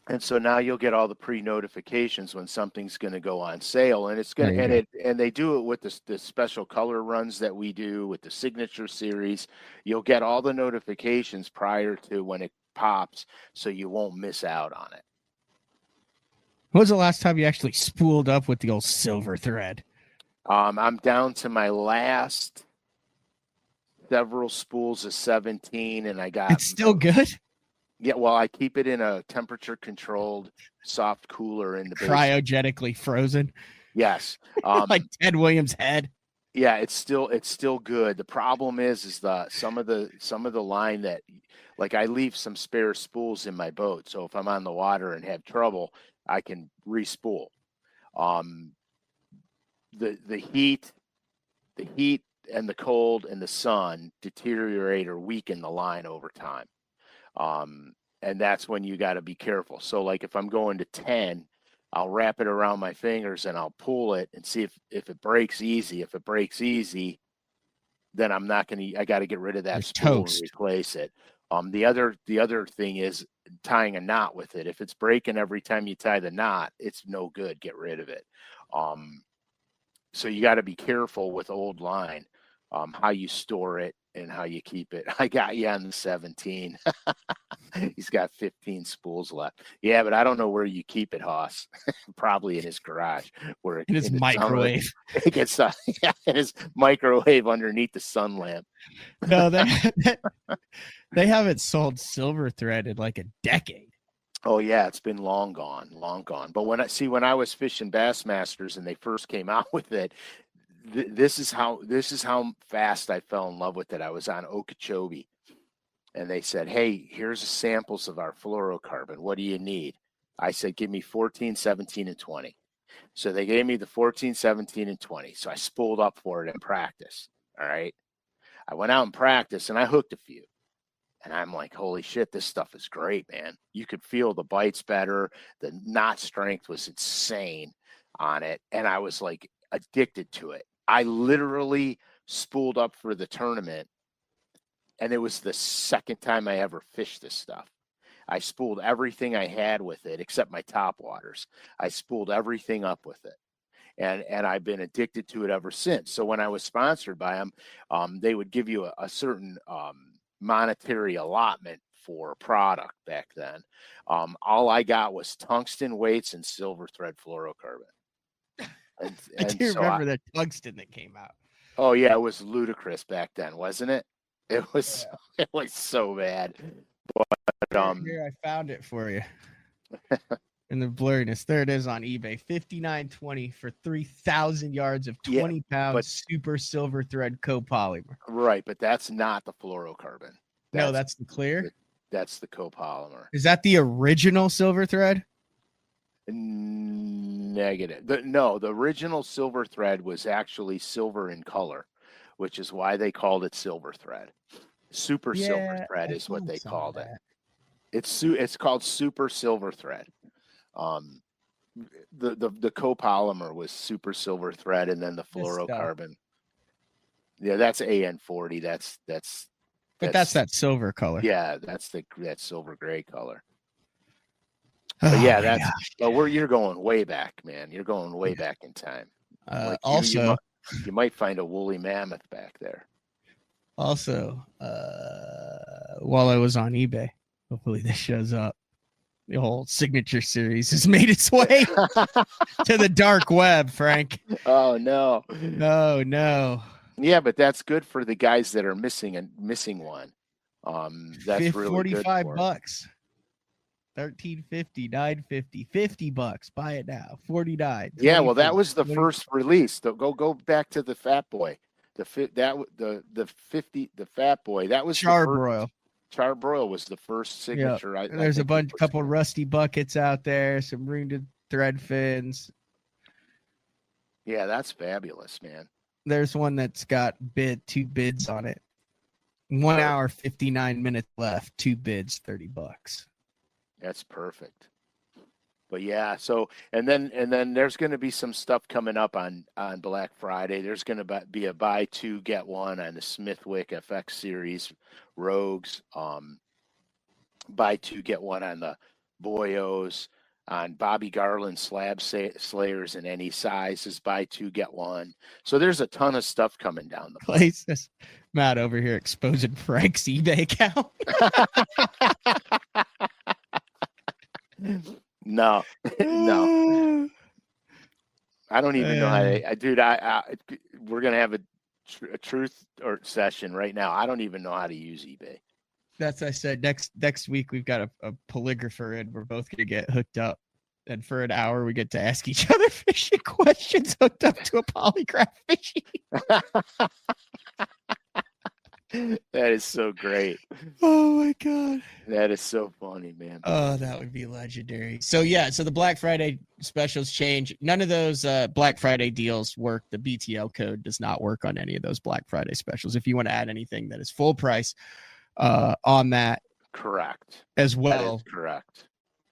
And so now you'll get all the pre-notifications when something's going to go on sale, and it's going to, and they do it with the special color runs that we do with the signature series. You'll get all the notifications prior to when it pops, so you won't miss out on it. When was the last time you actually spooled up with the old Silver Thread? I'm down to my last several spools of 17, and I got. It's still good. Yeah, well, I keep it in a temperature-controlled soft cooler in the basement. Cryogenically frozen. Yes, like Ted Williams' head. Yeah, it's still good. The problem is some of the line that, like, I leave some spare spools in my boat, so if I'm on the water and have trouble, I can respool. The heat and the cold and the sun deteriorate or weaken the line over time. And that's when you got to be careful. So like if I'm going to 10, I'll wrap it around my fingers and I'll pull it and see if it breaks easy. If it breaks easy, then I got to get rid of that spool and replace it. The other thing is tying a knot with it. If it's breaking every time you tie the knot, it's no good. Get rid of it. So you got to be careful with old line, how you store it and how you keep it. I got you on the 17. He's got 15 spools left. Yeah, but I don't know where you keep it, Hoss. Probably in his garage, where In his microwave. It gets in his microwave underneath the sun lamp. No, they haven't sold silver thread in like a decade. Oh yeah, it's been long gone. But when I was fishing Bassmasters and they first came out with it, this is how fast I fell in love with it. I was on Okeechobee, and they said, "Hey, here's samples of our fluorocarbon. What do you need?" I said, "Give me 14, 17, and 20." So they gave me the 14, 17, and 20. So I spooled up for it in practice. All right. I went out and practiced, and I hooked a few. And I'm like, holy shit, this stuff is great, man. You could feel the bites better. The knot strength was insane on it. And I was like addicted to it. I literally spooled up for the tournament. And it was the second time I ever fished this stuff. I spooled everything I had with it, except my top waters. I spooled everything up with it. And I've been addicted to it ever since. So when I was sponsored by them, they would give you a certain monetary allotment for product back then. All I got was tungsten weights and silver thread fluorocarbon. I do remember the tungsten that came out. Oh yeah, it was ludicrous back then, wasn't it? It was so bad. But here I found it for you. In the blurriness, there it is on eBay. $59.20 for 3,000 yards of 20-pound super silver thread copolymer. Right, but that's not the fluorocarbon. No, that's the clear. That's the copolymer. Is that the original silver thread? Negative. The original silver thread was actually silver in color, which is why they called it silver thread. Super silver thread is what they called it. It's called super silver thread. The copolymer was super silver thread, and then the fluorocarbon. Yeah, that's AN40. That's that silver color. Yeah, that's that silver gray color. But yeah, you're going way back, man. You're going way back in time. Also, you might find a woolly mammoth back there. Also, while I was on eBay, hopefully this shows up. The whole signature series has made its way to the dark web, Frank. Oh no. No. Yeah, but that's good for the guys that are missing one. That's really good. $45. $13.50, $9.50, $50. Buy it now. $49. Yeah, well, that was the first release. Go back to the Fat Boy. The Fat Boy. That was Charbroil. Charbroil was the first signature. Yep. There's a couple rusty buckets out there, some wounded thread fins. Yeah, that's fabulous, man. There's one that's got two bids on it. 1 hour, 59 minutes left. 2 bids, $30. That's perfect. But yeah, so and then there's going to be some stuff coming up on Black Friday. There's going to be a buy 2 get 1 on the Smithwick FX series Rogues. Buy 2 get 1 on the Boyos, on Bobby Garland slab slayers in any sizes. Buy 2 get 1. So there's a ton of stuff coming down the places. Matt over here exposing Frank's eBay account. No. I don't even know how to, dude. We're gonna have a truth or session right now. I don't even know how to use eBay. That's I said next week we've got a polygrapher and we're both gonna get hooked up, and for an hour we get to ask each other fishing questions hooked up to a polygraph machine. That is so great. Oh my god. That is so funny, man. Oh, that would be legendary. So the Black Friday specials change. None of those Black Friday deals work. The BTL code does not work on any of those Black Friday specials. If you want to add anything that is full price on that. Correct. As well. That is correct.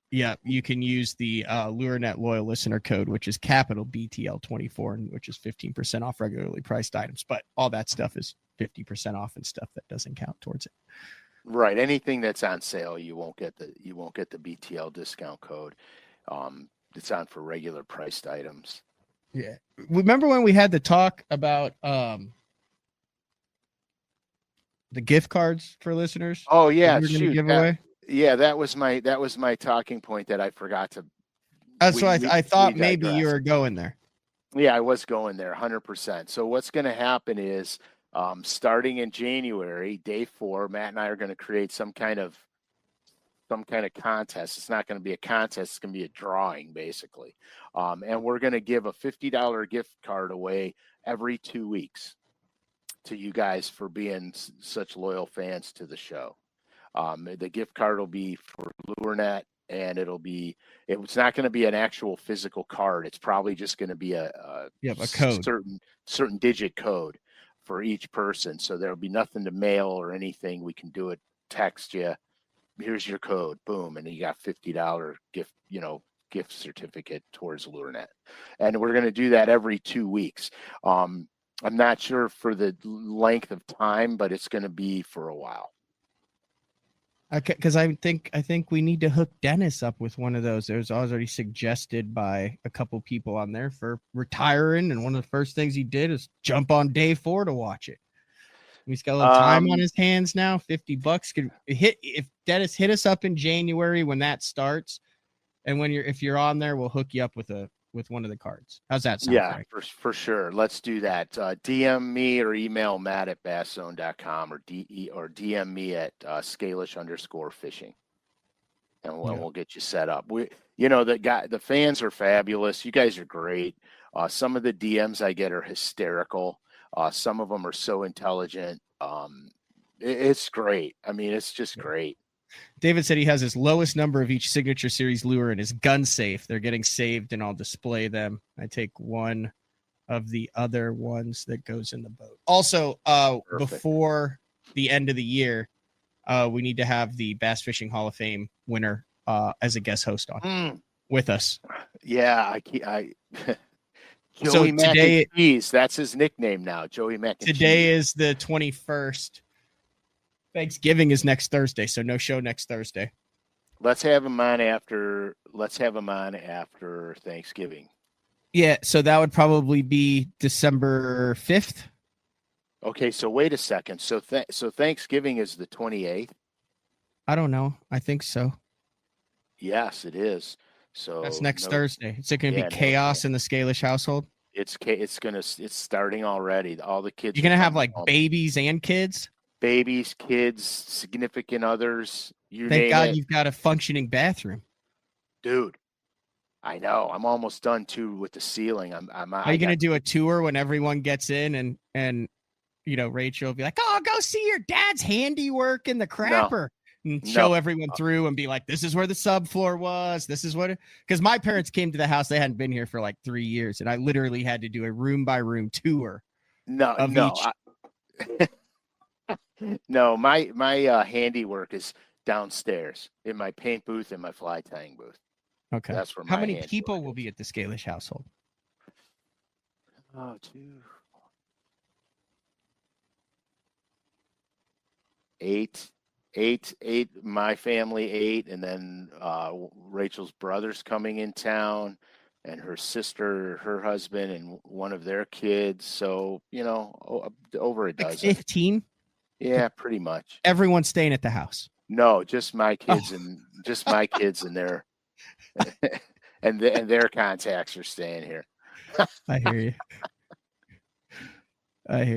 Yeah, you can use the LureNet Loyal Listener code, which is capital BTL24, which is 15% off regularly priced items. But all that stuff is 50% off and stuff that doesn't count towards it. Right. Anything that's on sale, you won't get the BTL discount code. It's on for regular priced items. Yeah. Remember when we had the talk about the gift cards for listeners? Oh yeah, shoot. Giveaway? Yeah, that was my talking point that I forgot to. That's why I We thought maybe you digress. were going there. Yeah, I was going there 100%. So what's going to happen is, starting in January, day 4, Matt and I are going to create some kind of contest. It's not going to be a contest. It's going to be a drawing, basically. And we're going to give a $50 gift card away every 2 weeks to you guys for being such loyal fans to the show. The gift card will be for LureNet, and it's not going to be an actual physical card. It's probably just going to be a code, certain digit code for each person. So there'll be nothing to mail or anything. We can do it, text you. Here's your code, boom, and you got $50 gift certificate towards LureNet. And we're going to do that every 2 weeks. I'm not sure for the length of time, but it's going to be for a while. Okay, because I think we need to hook Dennis up with one of those. It was already suggested by a couple people on there for retiring, and one of the first things he did is jump on day 4 to watch it. He's got a little time on his hands now. $50 could hit. If Dennis hit us up in January when that starts, and if you're on there, we'll hook you up with one of the cards. How's that sound? Yeah, for sure. Let's do that. DM me or email Matt at basszone.com or DM me at SCALISH_fishing. And we'll get you set up. The fans are fabulous. You guys are great. Some of the DMs I get are hysterical. Some of them are so intelligent. It's great. I mean, it's just great. David said he has his lowest number of each signature series lure in his gun safe. They're getting saved, and I'll display them. I take one of the other ones that goes in the boat. Also, before the end of the year, we need to have the Bass Fishing Hall of Fame winner as a guest host on with us. Yeah, Joey Mac and Cheese. That's his nickname now, Joey Mac and Cheese. Today is the 21st. Thanksgiving is next Thursday, so no show next Thursday. Let's have him on after Thanksgiving. Yeah, so that would probably be December 5th. Okay, so wait a second. So Thanksgiving is the 28th? I don't know. I think so. Yes, it is. So that's next Thursday. Is it going to be chaos in the Scalish household? It's starting already. All the kids. You're going to have like babies and kids? Babies, kids, significant others. Thank God you've got a functioning bathroom. Dude, I know. I'm almost done too with the ceiling. Are you going to do a tour when everyone gets in and Rachel will be like, "Oh, go see your dad's handiwork in the crapper." And show everyone through and be like, this is where the subfloor was. This is what, because my parents came to the house. They hadn't been here for like 3 years. And I literally had to do a room by room tour. No, my handiwork is downstairs in my paint booth and my fly tying booth. Okay. That's where how many people will be at the Scalish household? Oh, 8, my family 8, and then Rachel's brother's coming in town, and her sister, her husband, and one of their kids. So over a dozen. 15. Yeah, pretty much. Everyone's staying at the house. No, just my kids and their and their contacts are staying here. I hear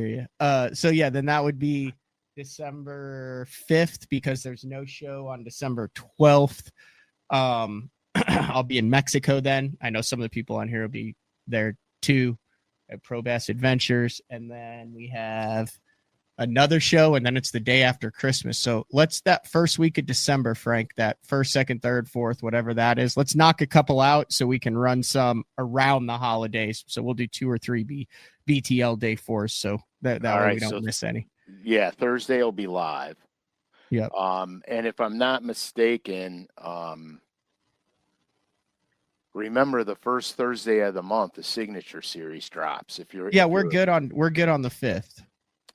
you. So yeah, then that would be December 5th because there's no show on December 12th. I'll be in Mexico then. I know some of the people on here will be there too at Pro Bass Adventures. And then we have another show, and then it's the day after Christmas. So that first week of December, Frank, that first, second, third, fourth, whatever that is, let's knock a couple out so we can run some around the holidays. So we'll do 2 or 3 BTL day 4s. So that way we don't miss any. Yeah, Thursday will be live. Yeah. And if I'm not mistaken, remember the first Thursday of the month, the signature series drops. We're good on the 5th.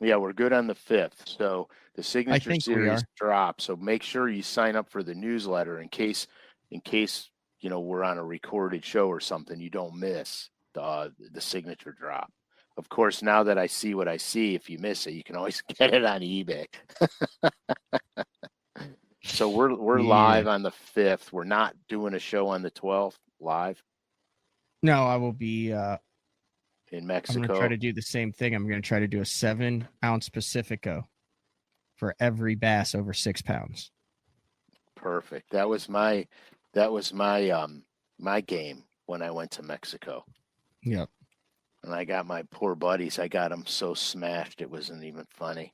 Yeah, we're good on the 5th. So the signature series drops. So make sure you sign up for the newsletter in case we're on a recorded show or something, you don't miss the signature drop. Of course, now that I see what I see, if you miss it, you can always get it on eBay. So we're live on the 5th. We're not doing a show on the 12th live. No, I will be in Mexico. I'm going to try to do the same thing. I'm going to try to do a 7-ounce Pacifico for every bass over 6 pounds. Perfect. That was my my game when I went to Mexico. Yep. And I got my poor buddies. I got them so smashed it wasn't even funny.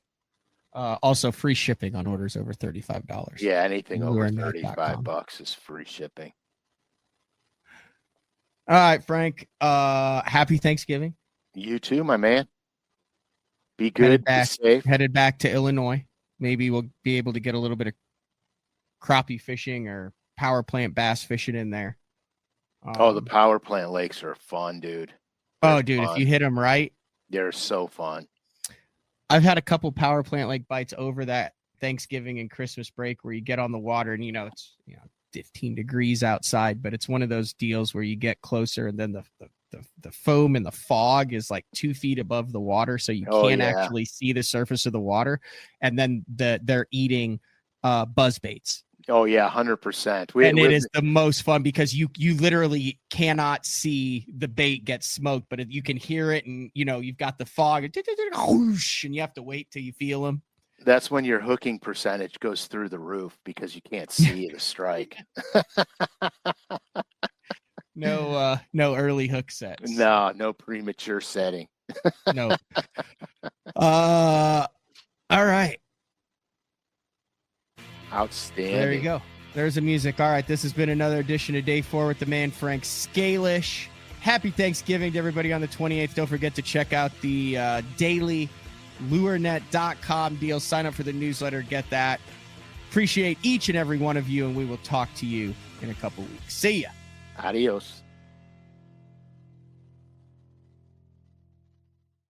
Also, free shipping on orders over $35. Yeah, anything over $35 is free shipping. All right, Frank. Happy Thanksgiving. You too, my man. Be good. Be safe. Headed back to Illinois. Maybe we'll be able to get a little bit of crappie fishing or power plant bass fishing in there. The power plant lakes are fun, dude. They're fun. If you hit them right, they're so fun. I've had a couple power plant lake bites over that Thanksgiving and Christmas break where you get on the water and it's 15 degrees outside, but it's one of those deals where you get closer and then the foam and the fog is like 2 feet above the water, so you can't actually see the surface of the water, and then they're eating buzz baits. Oh yeah, 100%. And it is the most fun because you literally cannot see the bait get smoked, but you can hear it, and you've got the fog, and you have to wait till you feel them. That's when your hooking percentage goes through the roof because you can't see the strike. No early hook sets. No premature setting. No. All right. Outstanding. There you go. There's the music. All right, this has been another edition of Day 4 with the man Frank SCALISH. Happy Thanksgiving to everybody on the 28th. Don't forget to check out the daily lurenet.com deal. Sign up for the newsletter. Get that. Appreciate each and every one of you, and we will talk to you in a couple weeks. See ya. Adios.